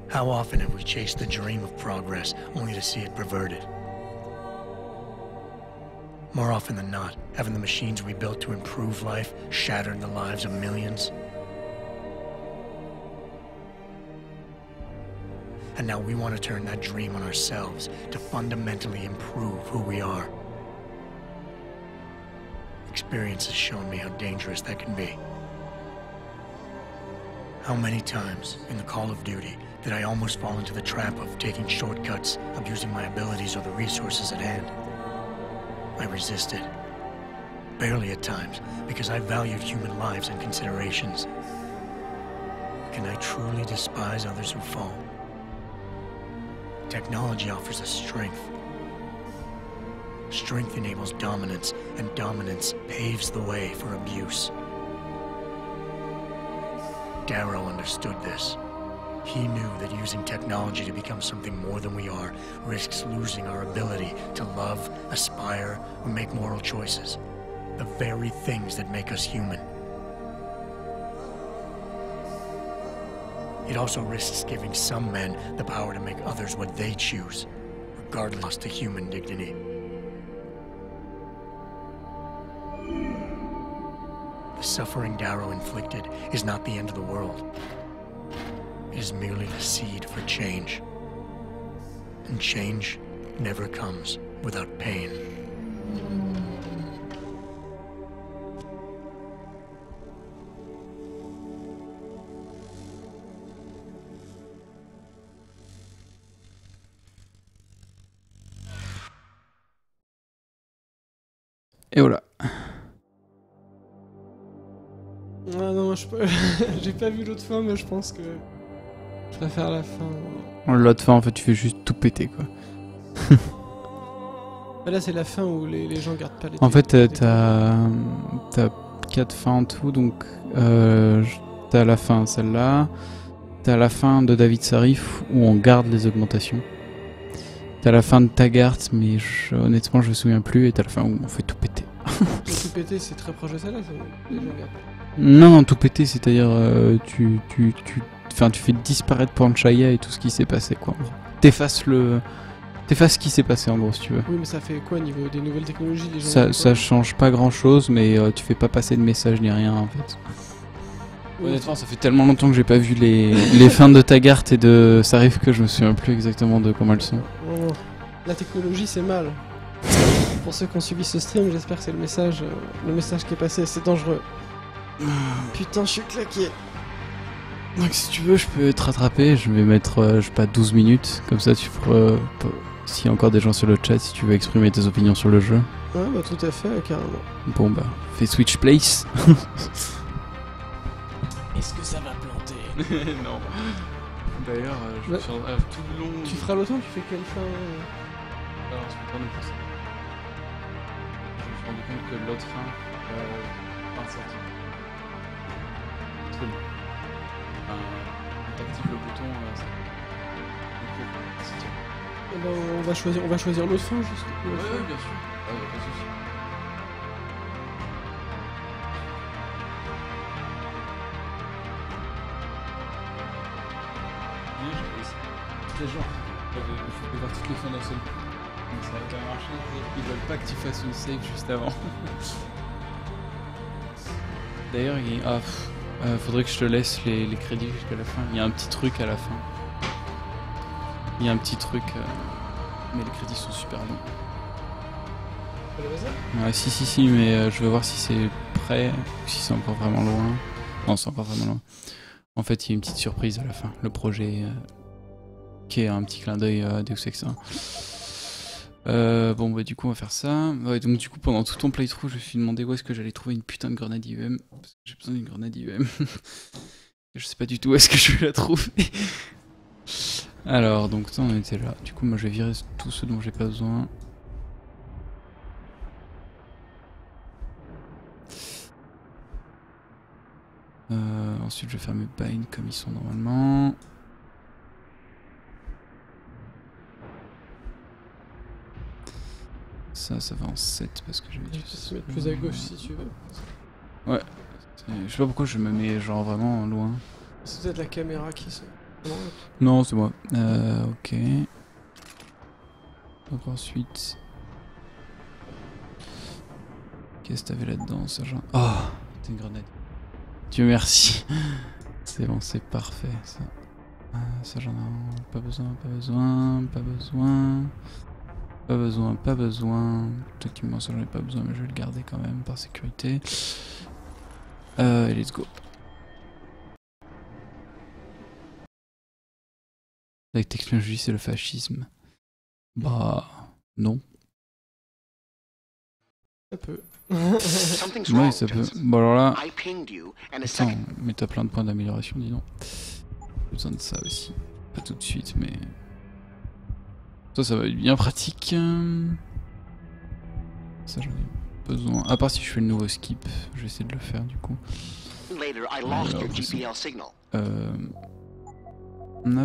How often have we chased the dream of progress only to see it perverted? More often than not, haven't the machines we built to improve life shattered the lives of millions? And now we want to turn that dream on ourselves to fundamentally improve who we are. Experience has shown me how dangerous that can be. How many times in the Call of Duty did I almost fall into the trap of taking shortcuts, abusing my abilities or the resources at hand? I resisted. Barely at times, because I valued human lives and considerations. Can I truly despise others who fall? Technology offers us strength. Strength enables dominance, and dominance paves the way for abuse. Darrow understood this. He knew that using technology to become something more than we are risks losing our ability to love, aspire, or make moral choices. The very things that make us human. It also risks giving some men the power to make others what they choose, regardless to human dignity. The suffering Darrow inflicted is not the end of the world. It is merely the seed for change. And change never comes without pain. Et voilà. Ah non, moi je peux... j'ai pas vu l'autre fin, mais je pense que je préfère la fin. L'autre fin, en fait, tu fais juste tout péter, quoi. Là, c'est la fin où les gens gardent pas les... En fait, t'as 4 fins en tout, donc t'as la fin, celle-là. T'as la fin de David Sarif, où on garde les augmentations. T'as la fin de Taggart, mais honnêtement, je me souviens plus, et t'as la fin où on fait tout péter. Tout péter, c'est très proche de celle-là, les gens gardent. Non, tout péter, c'est-à-dire tu fais disparaître Panchaya et tout ce qui s'est passé, quoi. T'effaces ce qui s'est passé, en gros, si tu veux. Oui, mais ça fait quoi au niveau des nouvelles technologies, les gens ça change pas grand-chose, mais tu fais pas passer de message ni rien, en fait. Oui. Honnêtement, ça fait tellement longtemps que j'ai pas vu les fins de Taggart et de Sarif que je me souviens plus exactement de comment elles sont. Oh, la technologie, c'est mal. Pour ceux qui ont suivi ce stream, j'espère que c'est le message qui est passé, c'est dangereux. Putain, je suis claqué. Donc si tu veux, je peux te rattraper, je vais mettre, je sais pas, 12 minutes, comme ça tu feras... S'il y a encore des gens sur le chat, si tu veux exprimer tes opinions sur le jeu. Ouais, bah tout à fait, carrément. Bon bah, fais Switch Place. Est-ce que ça va planter? Non. D'ailleurs, je me suis tout le long... Tu feras l'automne, tu fais quelle fin? Alors, je peux pas nous passer. Je me suis rendu compte que l'autre fin... pas sortie. Très bon. T'actives le bouton... Eh ben, on va choisir l'autre fin, juste. Ouais, bien sûr. Ah, y'a pas de soucis. Les gens, je peux voir toutes les fins d'un seul coup. Donc ça va quand même marcher. Ils veulent pas que tu fasses une save juste avant. D'ailleurs, faudrait que je te laisse les crédits jusqu'à la fin. Il y a un petit truc à la fin. Il y a un petit truc, mais les crédits sont super longs. Ouais, si, mais je veux voir si c'est prêt ou si c'est encore vraiment loin. Non, c'est encore vraiment loin. En fait, il y a une petite surprise à la fin. Le projet... qui est un petit clin d'œil à Deus Ex 1. Bon bah du coup on va faire ça. Ouais, donc du coup pendant tout ton playthrough je me suis demandé où est-ce que j'allais trouver une putain de grenade IEM. Parce que j'ai besoin d'une grenade IEM. Je sais pas du tout où est-ce que je vais la trouver. Alors donc ça on était là. Du coup moi je vais virer tout ce dont j'ai pas besoin. Ensuite je vais faire mes binds comme ils sont normalement. Ça va en 7 parce que je vais se mettre plus à gauche si tu veux. Ouais. Je sais pas pourquoi je me mets genre vraiment loin. C'est peut-être la caméra qui se... Non, c'est moi. Ok. Donc ensuite... Qu'est-ce que t'avais là-dedans, ça genre... Oh, t'as une grenade. Dieu merci. C'est bon, c'est parfait ça. Ça j'en ai pas besoin. Pas besoin, pas besoin. Document, ça j'en ai pas besoin, mais je vais le garder quand même par sécurité. Let's go. La technologie, c'est le fascisme. Bah, non. Ça peut. Oui, ça peut. Bon, alors là. Attends, mais t'as plein de points d'amélioration, dis donc. J'ai besoin de ça aussi. Pas tout de suite, mais. Ça va être bien pratique. Ça, j'en ai besoin. À part si je fais le nouveau skip, je vais essayer de le faire du coup.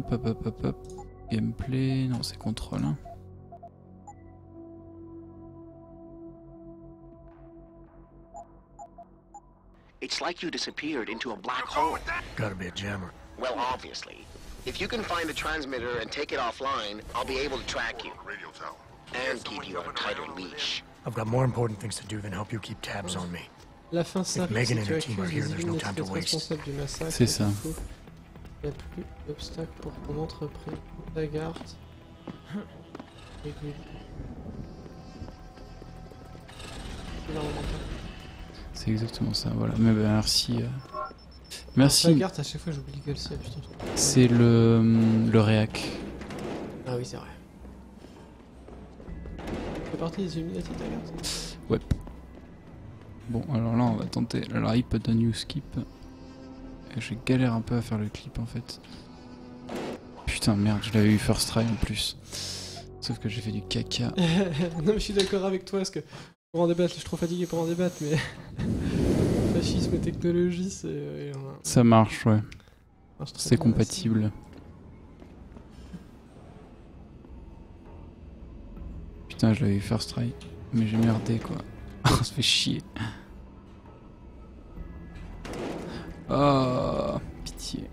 Hop. Gameplay. Non, c'est contrôle. Hein. It's like you disappeared into a black hole. Gotta be a jammer. Well, obviously. If you can find the transmitter and take it offline, I'll be able to track you. And keep you on a tighter leash. I've got more important things to do than help you keep tabs on me. La fin s'arrive Megan si and tu her team are accuses here, there's no time to waste. responsable du massacre. C'est ça. Il n'y a plus d'obstacle pour ton entreprise. Lagarde. C'est exactement ça, voilà. Mais bah, merci. Merci. Lagarde, à chaque fois j'oublie que c'est, putain. C'est le réac. Ah oui, c'est vrai. C'est parti des Illuminati, Lagarde. Ouais. Bon, alors là, on va tenter la rip d'un new skip. Et je galère un peu à faire le clip en fait. Putain, merde, je l'avais eu first try en plus. Sauf que j'ai fait du caca. Non, mais je suis d'accord avec toi, parce que pour en débattre, je suis trop fatigué pour en débattre, mais. Fascisme et technologie, c'est. Ça marche, ouais. C'est compatible. Putain, je l'avais eu first try. Mais j'ai merdé quoi. Oh, ça fait chier. Oh, pitié.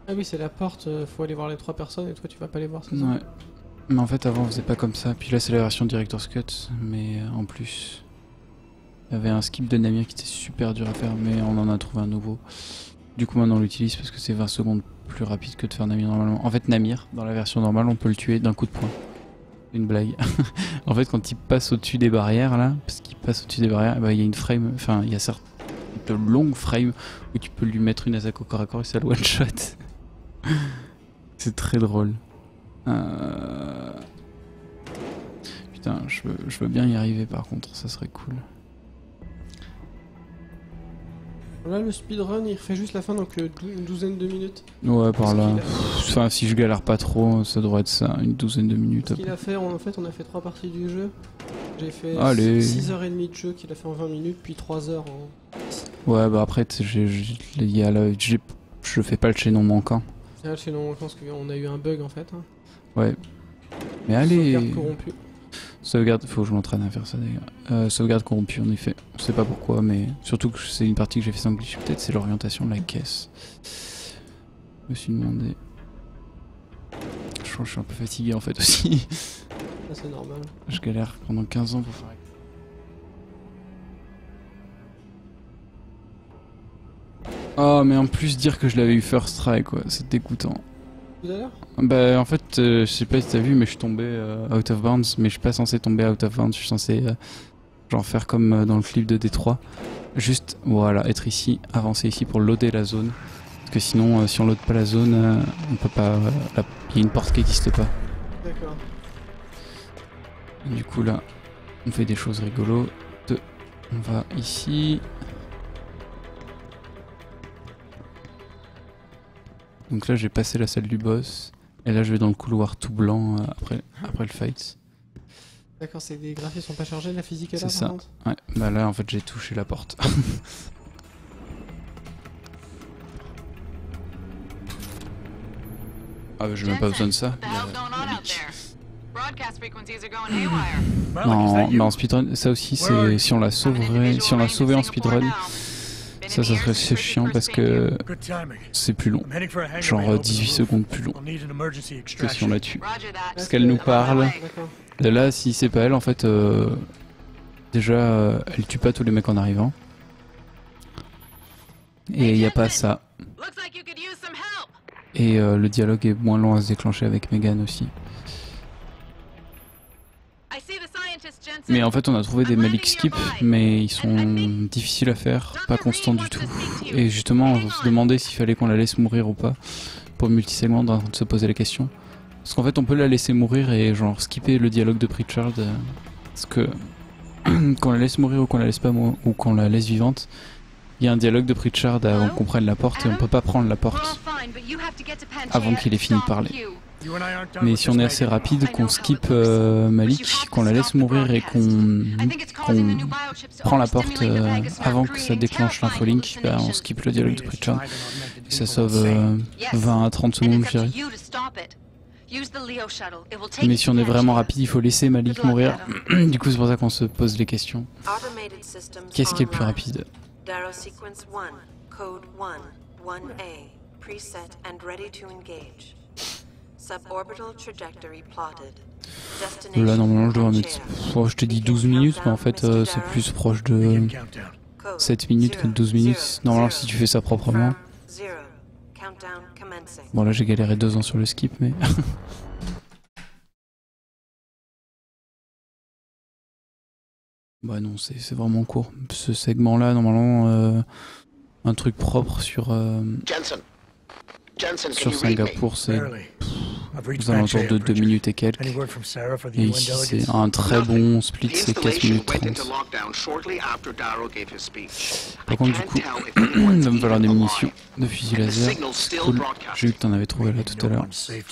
Ah oui, c'est la porte, faut aller voir les 3 personnes et toi tu vas pas les voir, c'est ça? Ouais. Mais en fait, avant on faisait pas comme ça. Puis là, c'est la version Director's Cut. Mais en plus, il y avait un skip de Namir qui était super dur à faire. Mais on en a trouvé un nouveau. Du coup, maintenant on l'utilise parce que c'est 20 secondes plus rapide que de faire Namir normalement. En fait, Namir, dans la version normale, on peut le tuer d'un coup de poing. Une blague. En fait, quand il passe au-dessus des barrières, là, parce qu'il passe au-dessus des barrières, bah, il y a une frame, enfin, il y a certes de longues frames où tu peux lui mettre une attaque au corps à corps et ça le one-shot. C'est très drôle. Putain, je veux bien y arriver par contre, ça serait cool. Là, le speedrun, il refait juste la fin, donc une douzaine de minutes. Ouais, par là. Enfin, si je galère pas trop, ça devrait être ça, une douzaine de minutes. Ce qu'il a fait, en fait, on a fait 3 parties du jeu. J'ai fait 6h30 de jeu qu'il a fait en 20 minutes, puis 3 heures en... Ouais, bah après, je fais pas le chaînon manquant. Ah, le chaînon manquant, parce qu'on a eu un bug en fait. Hein. Ouais. Mais allez. Sauvegarde corrompue. Sauvegarde, faut que je m'entraîne à faire ça d'ailleurs. Sauvegarde corrompue en effet. On sait pas pourquoi, mais surtout que c'est une partie que j'ai fait sans glitch. Peut-être c'est l'orientation de la caisse. Je me suis demandé. Je crois que je suis un peu fatigué en fait aussi. Ah, c'est normal. Je galère pendant 15 ans pour faire. Oh, mais en plus dire que je l'avais eu first try quoi, c'est dégoûtant. Tout à l'heure ? Bah en fait, je sais pas si t'as vu, mais je suis tombé out of bounds, mais je suis pas censé tomber out of bounds, je suis censé genre faire comme dans le clip de Détroit. Juste, voilà, être ici, avancer ici pour loader la zone. Parce que sinon, si on load pas la zone, on peut pas... Il y a une porte qui n'existe pas. D'accord. Du coup là, on fait des choses rigolotes. On va ici... Donc là j'ai passé la salle du boss et là je vais dans le couloir tout blanc après le fight. D'accord, c'est des graphismes sont pas chargés, la physique est là. C'est ça. Ouais, bah là en fait j'ai touché la porte. Ah bah j'ai même pas besoin de ça. Non, mais en speedrun, ça aussi c'est si on la sauverait, si on l'a sauvé en speedrun. Ça serait chiant parce que c'est plus long. Genre 18 secondes plus long que si on la tue. Parce qu'elle nous parle. Et là, si c'est pas elle, en fait, déjà, elle tue pas tous les mecs en arrivant. Et il n'y a pas ça. Et le dialogue est moins long à se déclencher avec Megan aussi. Mais en fait on a trouvé des Malik skip, mais ils sont difficiles à faire, pas constants du tout. Et justement on se demandait s'il fallait qu'on la laisse mourir ou pas, pour multisegment, en train de se poser la question. Parce qu'en fait on peut la laisser mourir et genre skipper le dialogue de Pritchard, parce que qu'on la laisse mourir ou qu'on la laisse pas ou qu'on la laisse vivante, il y a un dialogue de Pritchard avant qu'on prenne la porte et on peut pas prendre la porte avant qu'il ait fini de parler. Mais si on est assez rapide, qu'on skip Malik, qu'on la laisse mourir et qu'on prend la porte avant que ça déclenche l'infolink, bah on skip le dialogue de Pritchard et ça sauve 20 à 30 secondes je dirais. Mais si on est vraiment rapide, il faut laisser Malik mourir. Du coup c'est pour ça qu'on se pose les questions. Qu'est-ce qui est le plus rapide? Darrow sequence 1, code 1, 1A, preset and ready to engage. Suborbital trajectory plotted. Là normalement je devrais mettre... je te dis 12 minutes, mais en fait c'est plus proche de 7 minutes que de 12 minutes. Normalement si tu fais ça proprement... Bon là j'ai galéré 2 ans sur le skip, mais... Bah non, c'est vraiment court. Ce segment-là, normalement, un truc propre sur Singapour, c'est aux alentours de 2 minutes et quelques. Et ici, c'est un très bon split, c'est 4 minutes 30. Par contre, du coup, ça va me falloir des munitions de fusil laser. C'est cool. J'ai vu que t'en avais trouvé là tout à l'heure. C'est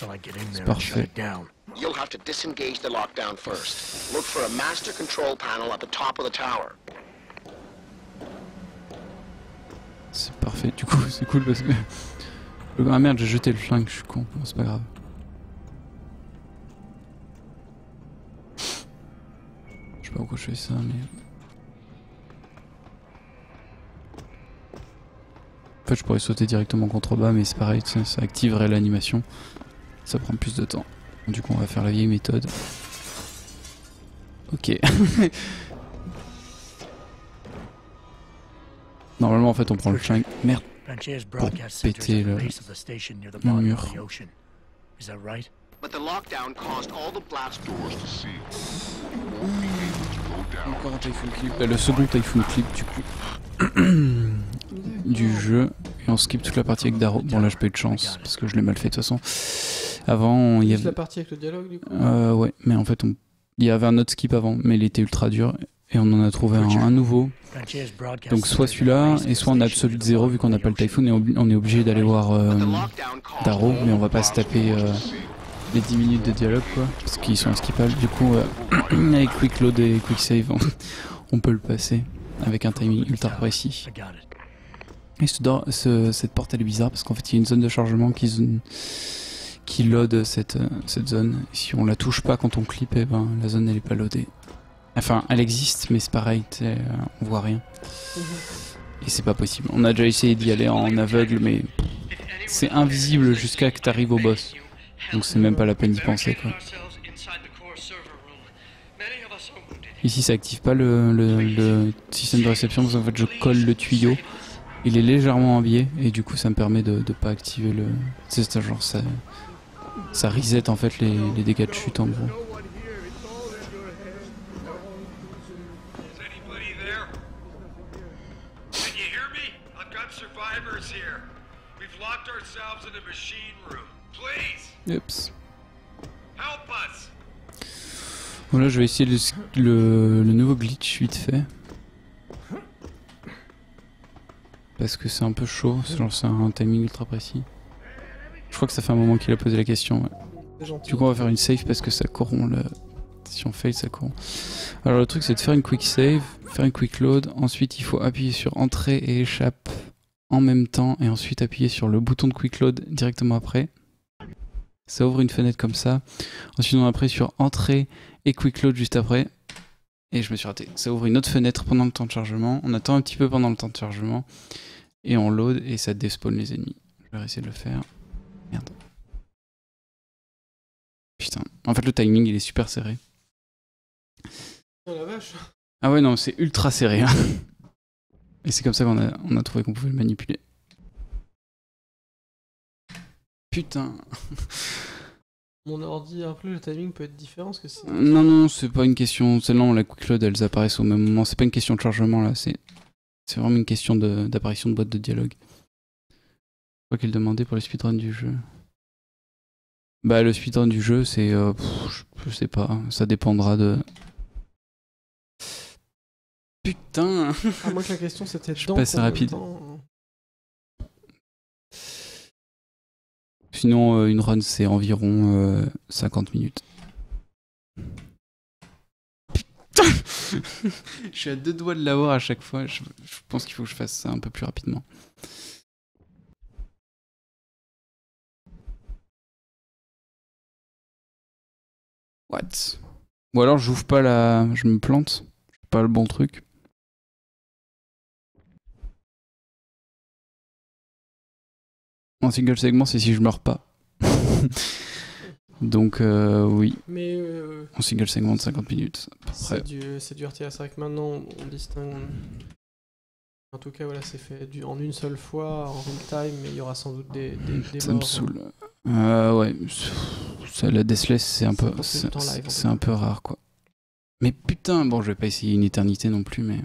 parfait. You'll have to disengage the lockdown first. Look for a master control panel at the top of the tower. C'est parfait, du coup c'est cool parce que... Ah merde, j'ai jeté le flingue, je suis con, bon, c'est pas grave. Je sais pas pourquoi je fais ça, mais... En fait je pourrais sauter directement contre bas, mais c'est pareil, ça activerait l'animation. Ça prend plus de temps. Du coup on va faire la vieille méthode. Ok. Normalement en fait on prend le flingue. Merde. Pour péter le mur. Encore un Typhoon Clip. Le second Typhoon Clip du coup. Du jeu. Et on skip toute la partie avec Darrow. Bon là j'ai pas eu de chance parce que je l'ai mal fait de toute façon. Avant il y avait... la partie avec le dialogue du coup. Ouais, mais en fait il y avait un autre skip avant, mais il était ultra dur. Et on en a trouvé un nouveau. Donc soit celui-là, et soit en absolute 0 vu qu'on n'a pas le Typhoon, et on est obligé d'aller voir Darrow, mais on va pas se taper les 10 minutes de dialogue quoi, parce qu'ils sont inskippables. Du coup, avec Quick Load et Quick Save, on peut le passer avec un timing ultra précis. Et cette porte elle est bizarre parce qu'en fait il y a une zone de chargement qui load cette zone. Et si on la touche pas quand on clip, et ben la zone elle est pas loadée. Enfin, elle existe, mais c'est pareil, on voit rien. Et c'est pas possible. On a déjà essayé d'y aller en aveugle, mais c'est invisible jusqu'à que t'arrives au boss. Donc c'est même pas la peine d'y penser, quoi. Ici, ça active pas le système de réception, parce qu'en fait, je colle le tuyau. Il est légèrement en biais, et du coup, ça me permet de pas activer le... C'est genre, ça reset, en fait, les dégâts de chute, en gros. Oups. Bon là je vais essayer le nouveau glitch vite fait. Parce que c'est un peu chaud, c'est un timing ultra précis. Je crois que ça fait un moment qu'il a posé la question. Ouais. Du coup on va faire une save parce que ça corrompt le... Si on fail ça corrompt. Alors le truc c'est de faire une quick save, faire une quick load, ensuite il faut appuyer sur entrée et échappe en même temps et ensuite appuyer sur le bouton de quick load directement après. Ça ouvre une fenêtre comme ça. Ensuite on appuie sur entrée et quick load juste après. Et je me suis raté. Ça ouvre une autre fenêtre pendant le temps de chargement. On attend un petit peu pendant le temps de chargement. Et on load et ça despawn les ennemis. Je vais essayer de le faire. Merde. Putain. En fait le timing il est super serré. Oh la vache. Ah ouais non c'est ultra serré. Hein. Et c'est comme ça qu'on a trouvé qu'on pouvait le manipuler. Putain. Mon ordi, après le timing peut être différent parce que c'est... Non, c'est pas une question. Celle-là, la quick load, elles apparaissent au même moment. C'est pas une question de chargement là, c'est vraiment une question d'apparition de boîte de dialogue. Quoi qu'il demandait pour le speedrun du jeu. Bah, le speedrun du jeu, c'est. Je sais pas, ça dépendra de. Putain. À moins que la question c'était je suis pas assez rapide. Temps... Sinon, une run c'est environ 50 minutes. Putain. Je suis à 2 doigts de l'avoir à chaque fois. Je pense qu'il faut que je fasse ça un peu plus rapidement. What? Ou alors j'ouvre pas la... Je me plante. C'est pas le bon truc. En single segment, c'est si je meurs pas. Donc oui. Mais en single segment de 50 minutes. C'est du RTS. C'est vrai que maintenant on distingue. En tout cas, voilà, c'est fait en une seule fois, en real time, mais il y aura sans doute des ça morts. Me saoule. Ouais. Ça, la Deathless, c'est un peu rare, quoi. Mais putain, bon, je vais pas essayer une éternité non plus, mais...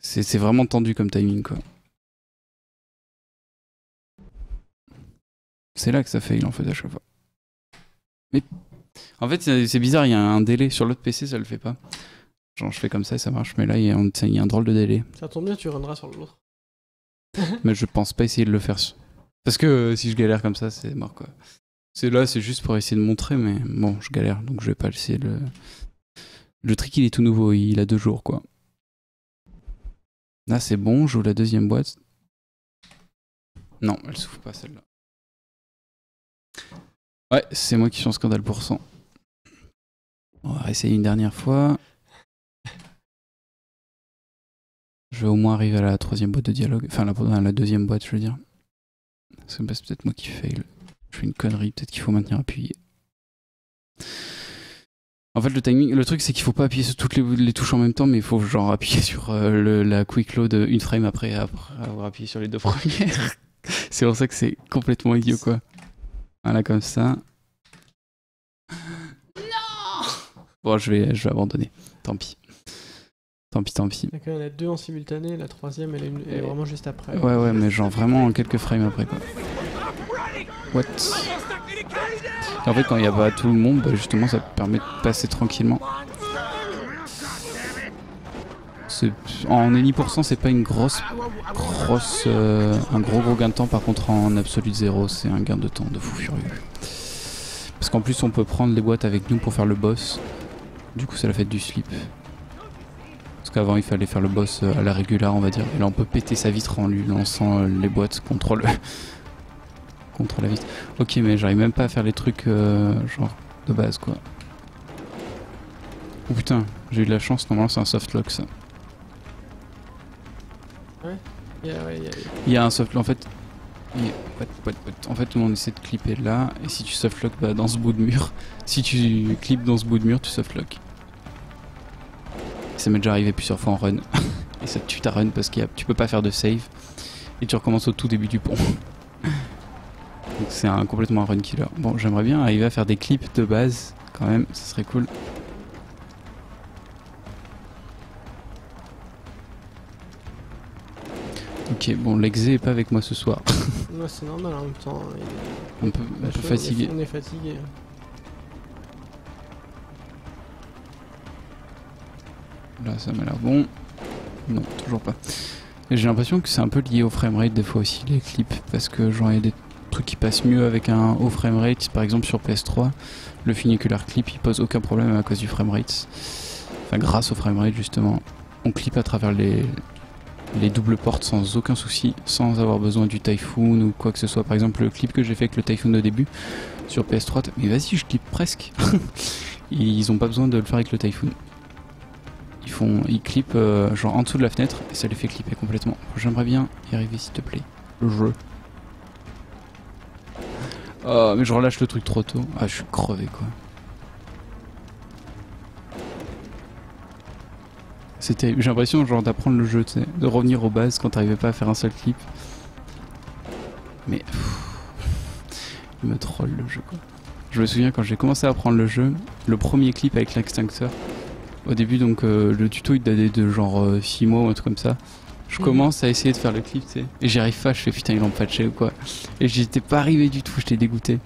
C'est vraiment tendu comme timing, quoi. C'est là que ça fail, en fait, à chaque fois. Mais... En fait, c'est bizarre, il y a un délai. Sur l'autre PC, ça le fait pas. Genre, je fais comme ça et ça marche, mais là, il y a un drôle de délai. Ça tombe bien, tu runneras sur l'autre. Mais je pense pas essayer de le faire. Parce que si je galère comme ça, c'est mort, quoi. C'est juste pour essayer de montrer, mais bon, je galère, donc je vais pas essayer de... Le trick, il est tout nouveau, il a 2 jours, quoi. Là, c'est bon, j'ouvre la deuxième boîte. Non, elle s'ouvre pas, celle-là. Ouais, c'est moi qui suis en scandale pour 100. On va essayer une dernière fois. Je vais au moins arriver à la 3e boîte de dialogue. Enfin, la 2e boîte, je veux dire. C'est peut-être moi qui fail. Je fais une connerie, peut-être qu'il faut maintenir appuyé. En fait, le timing, le truc, c'est qu'il faut pas appuyer sur toutes les touches en même temps, mais il faut genre appuyer sur la quick load une frame après avoir appuyé sur les 2 premières. C'est pour ça que c'est complètement idiot, quoi. Voilà, comme ça. Non. Bon, je vais abandonner. Tant pis. Tant pis. Il y en a 2 en simultané, la 3e, elle est vraiment juste après. Ouais, mais genre vraiment en quelques frames après, quoi. What? Et en fait, quand il n'y a pas tout le monde, bah justement, ça permet de passer tranquillement. En any%, c'est pas une un gros gain de temps. Par contre, en absolute 0, c'est un gain de temps de fou furieux. Parce qu'en plus, on peut prendre les boîtes avec nous pour faire le boss. Du coup, ça la fait du slip. Parce qu'avant, il fallait faire le boss à la régulière, on va dire. Et là, on peut péter sa vitre en lui lançant les boîtes contre la vitre. Ok, mais j'arrive même pas à faire les trucs genre de base, quoi. Oh putain, j'ai eu de la chance. Normalement, c'est un softlock, ça. Ouais. Il y a un softlock, en fait. En fait, on essaie de clipper là, et si tu softlock dans ce bout de mur, si tu clips dans ce bout de mur, tu softlock. Ça m'est déjà arrivé plusieurs fois en run, et ça te tue ta run parce que tu peux pas faire de save, et tu recommences au tout début du pont. Donc c'est complètement un run killer. Bon, j'aimerais bien arriver à faire des clips de base, quand même, ça serait cool. Ok, bon, l'exé est pas avec moi ce soir. Ouais, c'est normal en même temps. Un peu fatigué. On est fatigué. Là, ça m'a l'air bon. Non, toujours pas. J'ai l'impression que c'est un peu lié au framerate des fois aussi, les clips, parce que genre il y a des trucs qui passent mieux avec un haut framerate. Par exemple sur PS3, le funicular clip il pose aucun problème à cause du framerate. Enfin, grâce au framerate justement. On clip à travers les doubles portes sans aucun souci, sans avoir besoin du Typhoon ou quoi que ce soit. Par exemple, le clip que j'ai fait avec le Typhoon au début sur PS3, mais vas-y, je clip presque. Ils ont pas besoin de le faire avec le Typhoon. Ils clippent genre en dessous de la fenêtre et ça les fait clipper complètement. J'aimerais bien y arriver, s'il te plaît. Le jeu. Oh, mais je relâche le truc trop tôt. Ah, je suis crevé, quoi. J'ai l'impression genre d'apprendre le jeu, tu sais, de revenir aux bases quand t'arrivais pas à faire un seul clip. Mais il me troll le jeu quoi. Je me souviens quand j'ai commencé à apprendre le jeu, le premier clip avec l'extincteur. Au début donc le tuto il datait de genre 6 mois ou un truc comme ça. Je commence à essayer de faire le clip, tu sais. Et j'y arrive pas, je fais putain ils l'ont patché ou quoi. Et j'étais pas arrivé du tout, j'étais dégoûté.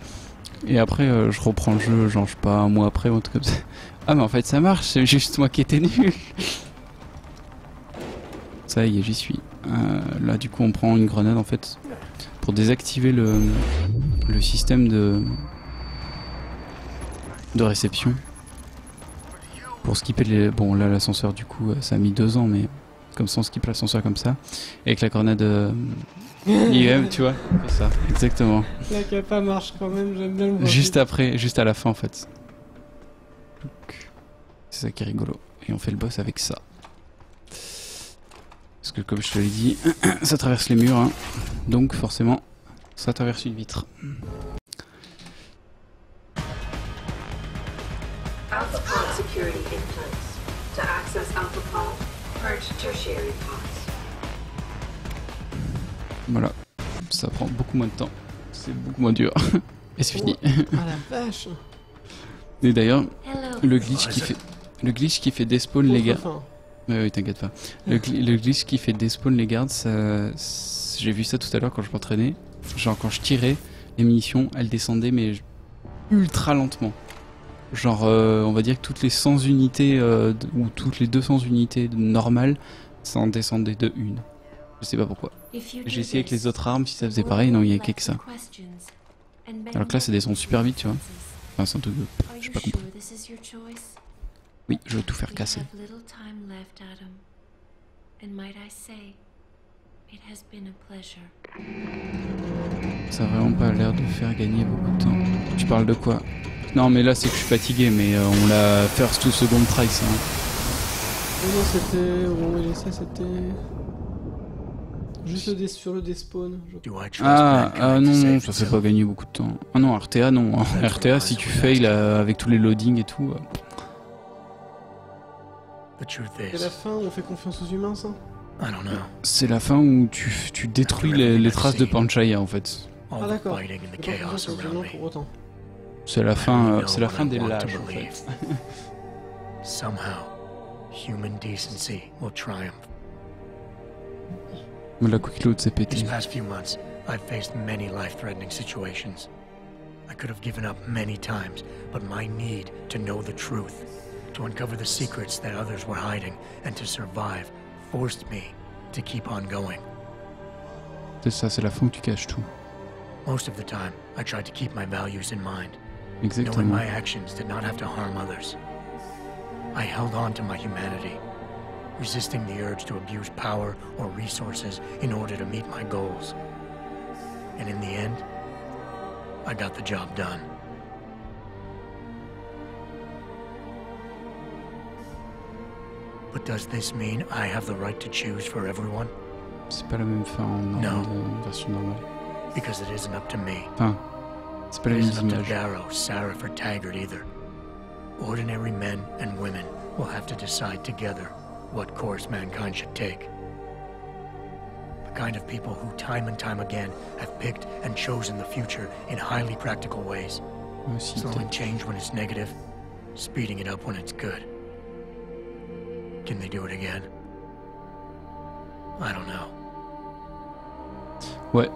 Et après je reprends le jeu, genre je sais pas un mois après ou un truc comme ça. Ah mais en fait ça marche, c'est juste moi qui étais nul. Ça y est, j'y suis. Là du coup on prend une grenade en fait pour désactiver le système de réception. Pour skipper les... Bon là l'ascenseur du coup ça a mis 2 ans mais comme ça on skip l'ascenseur comme ça. Et avec la grenade IEM tu vois, c'est ça, exactement. La capa marche quand même, j'aime bien le voir. Juste après, juste à la fin en fait. C'est ça qui est rigolo. Et on fait le boss avec ça. Parce que comme je te l'ai dit, ça traverse les murs, hein. Donc forcément, ça traverse une vitre. Alpha pod security in place. To access Alpha pod, purge tertiary pods. Voilà, ça prend beaucoup moins de temps. C'est beaucoup moins dur. Et c'est fini. Ah la vache. Et d'ailleurs, le glitch qui fait despawn les gars. Oui, t'inquiète pas. Le glitch qui fait despawn les gardes, j'ai vu ça tout à l'heure quand je m'entraînais. Genre quand je tirais, les munitions, elles descendaient mais ultra lentement. Genre on va dire que toutes les 100 unités ou toutes les 200 unités normales, ça en descendait de une. Je sais pas pourquoi. J'ai essayé avec les autres armes si ça faisait pareil, non il y a que ça. Alors que là ça descend super vite tu vois. Enfin c'est un truc de... je sais pas compris. Oui, je vais tout faire casser. Ça a vraiment pas l'air de faire gagner beaucoup de temps. Tu parles de quoi? Non mais là c'est que je suis fatigué mais on l'a first ou second try ça. Non c'était... oui ça c'était... Juste sur le despawn. Ah non, ça fait pas gagner beaucoup de temps. Ah non, RTA non. RTA si tu fail avec tous les loadings et tout... C'est la fin où on fait confiance aux humains, ça? C'est la fin où tu détruis les traces de Panchaya en fait. Ah d'accord. C'est la fin des lâches en fait. Somehow, human decency will triumph. Mais la cookie load s'est pété. These past few months, I've faced many life-threatening situations. I could have given up many times, but my need to know the truth, to uncover the secrets that others were hiding, and to survive, forced me to keep on going. C'est ça, c'est la fin où tu caches tout. Most of the time, I tried to keep my values in mind, exactement. knowing my actions did not have to harm others. I held on to my humanity, resisting the urge to abuse power or resources in order to meet my goals. And in the end, I got the job done. But does this mean I have the right to choose for everyone? C'est pas la même fin en version normale. Because it isn't up to me. Enfin, c'est pas la même image. It isn't up to Darrow, Sarif, or Taggart either. Ordinary men and women will have to decide together what course mankind should take. The kind of people who time and time again have picked and chosen the future in highly practical ways. Slowing change when it's negative, speeding it up when it's good. Can they do it again? I don't know. Ouais,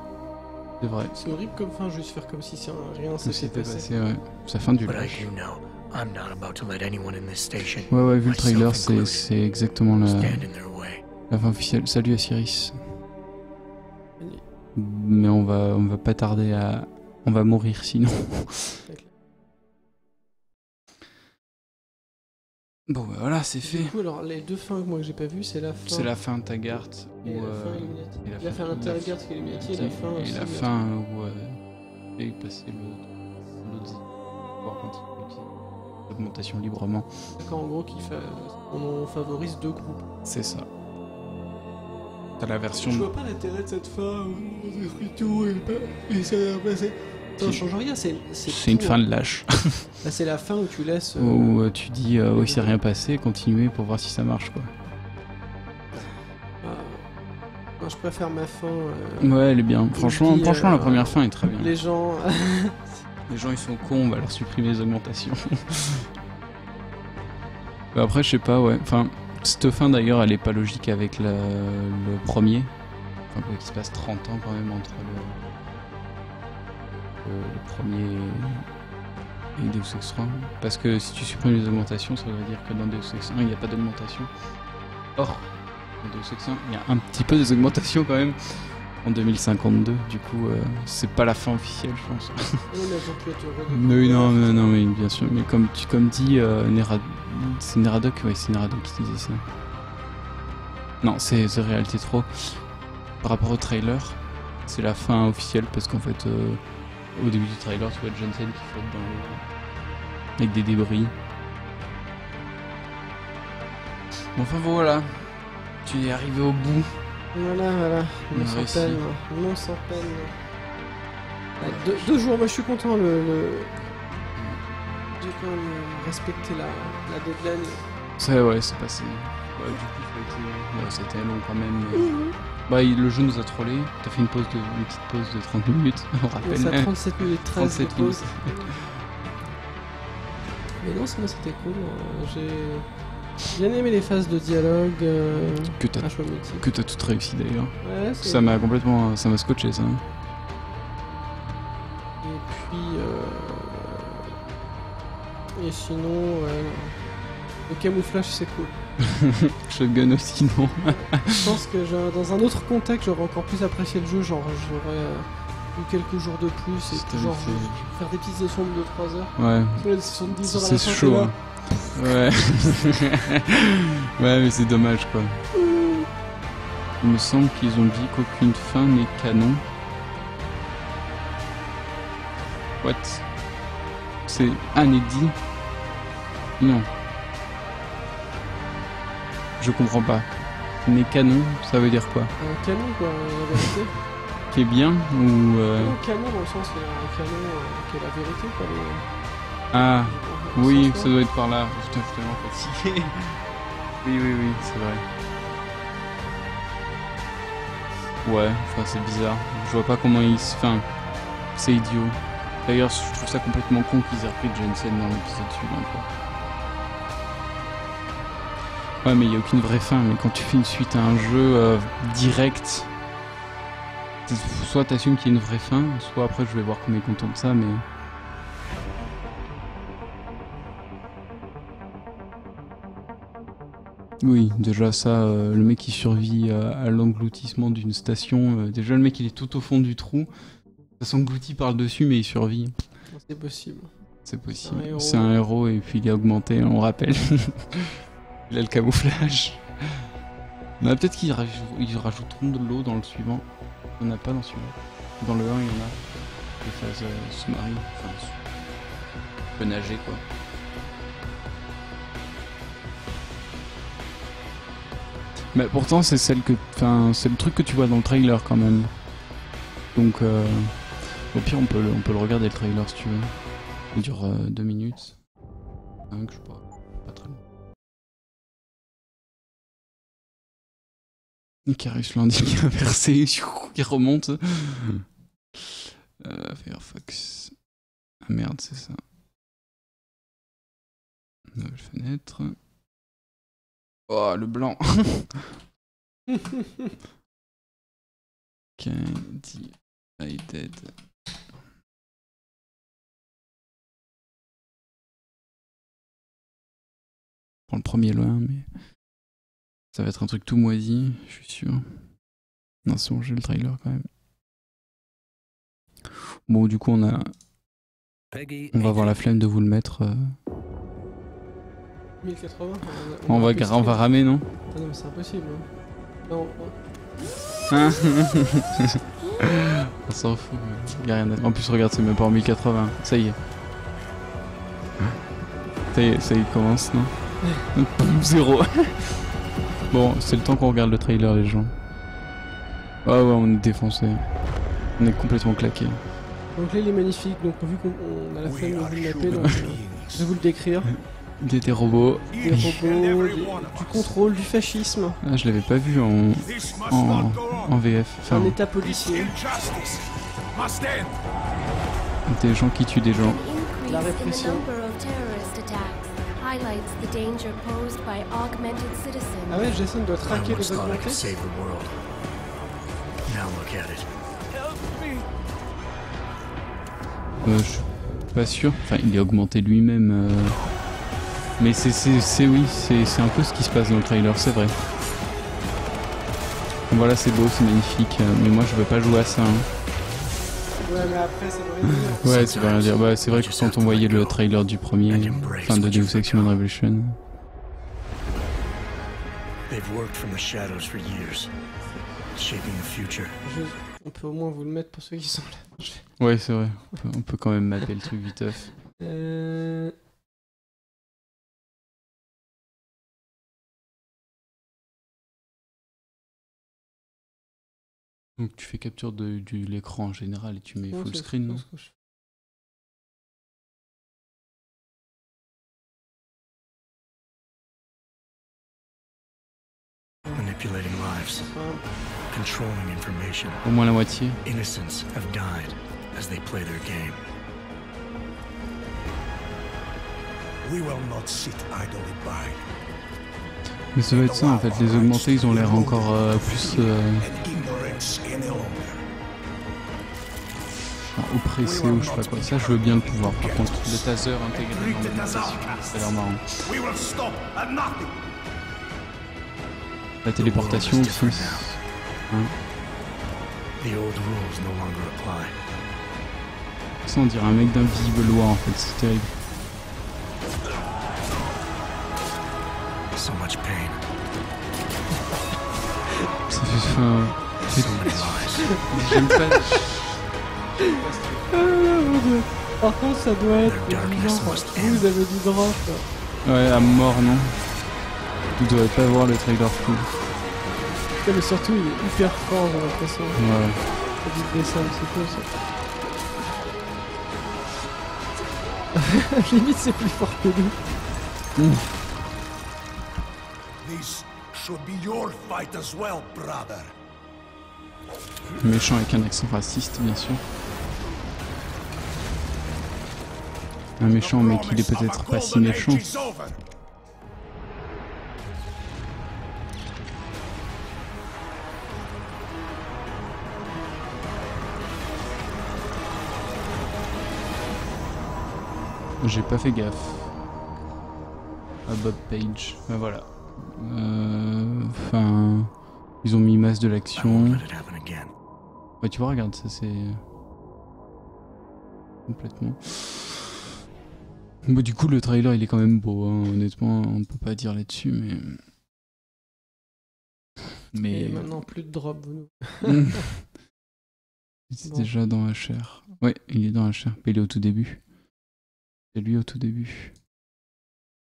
c'est vrai. C'est horrible comme fin, juste faire comme si rien s'était passé. Ouais. C'est la fin du But lâche. as you know, I'm not about to let anyone in this station, Ouais, vu le trailer, myself c'est exactement la fin officielle. Salut à Cyrus. Mais on va pas tarder à... On va mourir sinon. Bon bah voilà, c'est fait. Du coup, alors les deux fins que moi que j'ai pas vu, c'est la fin. C'est la fin Taggart et la fin Illuminati. La fin Taggart qui est Illuminati et la fin et aussi. la fin où il est passé l'autre augmentation librement. D'accord, en gros, on favorise deux groupes. C'est ça. T'as la version. Je vois pas l'intérêt de cette fin où on détruit tout et ça va passer. Ça change rien, c'est une fin de lâche. Là, c'est la fin où tu laisses. Où tu dis oui, c'est rien passé, continuez pour voir si ça marche quoi. je préfère ma fin. Ouais, elle est bien. Franchement, dit, la première fin est très bien. Les gens... Les gens ils sont cons, on va leur supprimer les augmentations. Bah après, je sais pas, ouais. Enfin, cette fin d'ailleurs, elle est pas logique avec le premier. Enfin, quoi qu'il se passe 30 ans quand même entre le premier et Deus Ex 3. Parce que si tu supprimes les augmentations, ça veut dire que dans Deus Ex 1, il n'y a pas d'augmentation. Or, dans Deus Ex 1, il y a un petit peu des augmentations quand même. En 2052, du coup, c'est pas la fin officielle, je pense. Non, mais bien sûr. Mais comme dit c'est Neradoc, ouais, c'est Neradoc qui disait ça. Non, c'est The Reality 3. Par rapport au trailer, c'est la fin officielle parce qu'en fait, au début du trailer, tu vois Jensen qui flotte dans l'eau avec des débris. Bon, enfin voilà, tu es arrivé au bout. Voilà, on s'en peine. Non, sans peine. 2 jours, moi je suis content. J'ai quand même respecté la deadline. C'est passé. Ouais, du coup, c'était long quand même. Mais... Bah, le jeu nous a trollé. T'as fait une petite pause de 30 minutes, on rappelle. Ça a 37 minutes 13 37 de pause. Mais non, sinon c'était cool. J'ai bien aimé les phases de dialogue. Que t'as toutes réussi d'ailleurs. Ouais, ça m'a complètement. Ça m'a scotché ça. Et puis. Et sinon, ouais. Le camouflage c'est cool. Shotgun aussi, non. Je pense que dans un autre contexte, j'aurais encore plus apprécié le jeu. Genre, j'aurais eu quelques jours de plus et genre faire des petites sessions de 2-3 heures. Ouais. Des sessions de 10 heures à la fin. C'est chaud. Hein. Ouais. Ouais, mais c'est dommage quoi. Il me semble qu'ils ont dit qu'aucune fin n'est canon. What? C'est inédit? Non. Je comprends pas. N'est canon, ça veut dire quoi? Un canon quoi, la vérité. Qui est bien ou Non, canon dans le sens un canon qui est la vérité quoi. Ah, oui, ça doit être par là. Putain, je suis tellement fatigué. Oui, c'est vrai. Ouais, enfin c'est bizarre. Je vois pas comment ils se... Enfin, c'est idiot. D'ailleurs, je trouve ça complètement con qu'ils aient repris Jensen dans l'épisode suivant quoi. Ouais, mais il y a aucune vraie fin. Mais quand tu fais une suite à un jeu direct, soit t'assumes qu'il y a une vraie fin, soit après je vais voir comment ils contournent ça, mais... Oui, déjà ça, le mec qui survit à l'engloutissement d'une station, déjà le mec il est tout au fond du trou, ça s'engloutit par le dessus mais il survit. C'est possible. C'est possible. C'est un héros et puis il est augmenté, on rappelle. Il a le camouflage. Mais peut-être qu'ils rajouteront de l'eau dans le suivant. Il n'y en a pas dans celui-là. Dans le 1 il y en a. Des phases sous-marines. Enfin, tu peux nager quoi. Mais pourtant c'est celle que, enfin c'est le truc que tu vois dans le trailer quand même. Donc au pire on peut le regarder le trailer si tu veux. Il dure 2 minutes. Je sais pas très long. Icarus Landing inversé, qui remonte. Firefox. Ah merde c'est ça. Nouvelle fenêtre. Oh, le blanc. Candy I dead. Prends le premier loin, mais ça va être un truc tout moisi, je suis sûr. Non, c'est bon, j'ai le trailer quand même. Bon, du coup, on va avoir la flemme de vous le mettre. 1080 on va ramer, non? Ah non, mais c'est impossible. Non. Hein? On s'en fout. Y a rien à... En plus, regarde, c'est même pas en 1080. Ça y est. Ça y est, commence, non? 0. Bon, c'est le temps qu'on regarde le trailer, les gens. Ah ouais, on est défoncé. On est complètement claqué. Donc là, il est magnifique. Donc vu qu'on a la flemme de vous le mapper, donc, je vais vous le décrire. Des robots. Des robots, du contrôle, du fascisme. Ah, je l'avais pas vu en VF. Enfin, un état policier. Des gens qui tuent des gens. La répression. Ah ouais, Jason doit traquer les augmentés. Je suis pas sûr. Enfin, il est augmenté lui-même. Mais oui, c'est un peu ce qui se passe dans le trailer, c'est vrai. Voilà, c'est beau, c'est magnifique. Mais moi, je veux pas jouer à ça. Hein. Ouais, mais après, ça veut rien dire. Ouais, ça veut rien dire. Ouais, c'est vrai que quand on voyait le trailer du premier, enfin de Deus Ex Human Revolution. On peut au moins vous le mettre pour ceux qui sont là. Ouais, c'est vrai. On peut quand même mapper le truc viteuf. Donc tu fais capture de l'écran en général et tu mets full screen, non? Manipulating lives, controlling information. Au moins la moitié. Innocents have died as they play their game. We will not sit idly by. Mais ça va être ça en fait, les augmentés ils ont l'air encore plus oppressés ou je sais pas quoi. Ça je veux bien le pouvoir par contre, le taser intégré dans l'augmentation, ça a l'air marrant. La téléportation aussi. Hein. Ça on dirait un mec d'invisible loi en fait, c'est terrible. So much pain. Ça fait faim. J'aime pas. Par contre, ça doit être genre, vous avez du drop. Ouais, à mort, non? Tu devrais pas voir le trailer full. Ouais, mais surtout, il est hyper fort, j'ai l'impression. Ouais. Ça dit des ça, c'est cool ça. Limite, c'est plus fort que nous. This should be your fight as well, brother. Méchant avec un accent raciste, bien sûr. Un méchant, mais qu'il est peut-être pas si méchant. J'ai pas fait gaffe. À Bob Page. Ben voilà. Enfin, ils ont mis masse de l'action. Ouais, tu vois, regarde, ça c'est complètement. Bon, du coup, le trailer il est quand même beau. Hein. Honnêtement, on peut pas dire là-dessus, mais. Et maintenant plus de drop, vous nous. C'est déjà dans HR. Ouais, il est dans HR. Il est au tout début. C'est lui au tout début.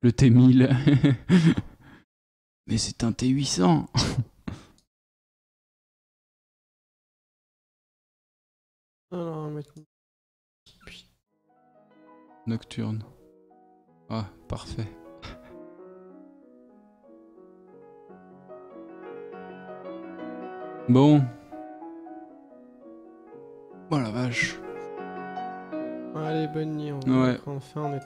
Le T1000. Mais c'est un T800. Alors, maintenant. Nocturne. Ah, parfait. Bon. Oh la vache. Allez, bonne nuit. Ouais. Enfin,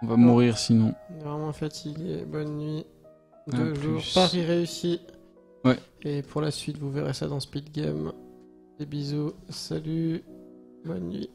on va mourir sinon. On est vraiment fatigué. Bonne nuit. À 2 jours. plus. Pari réussi. Ouais. Et pour la suite, vous verrez ça dans Speed Game. Des bisous. Salut. Bonne nuit.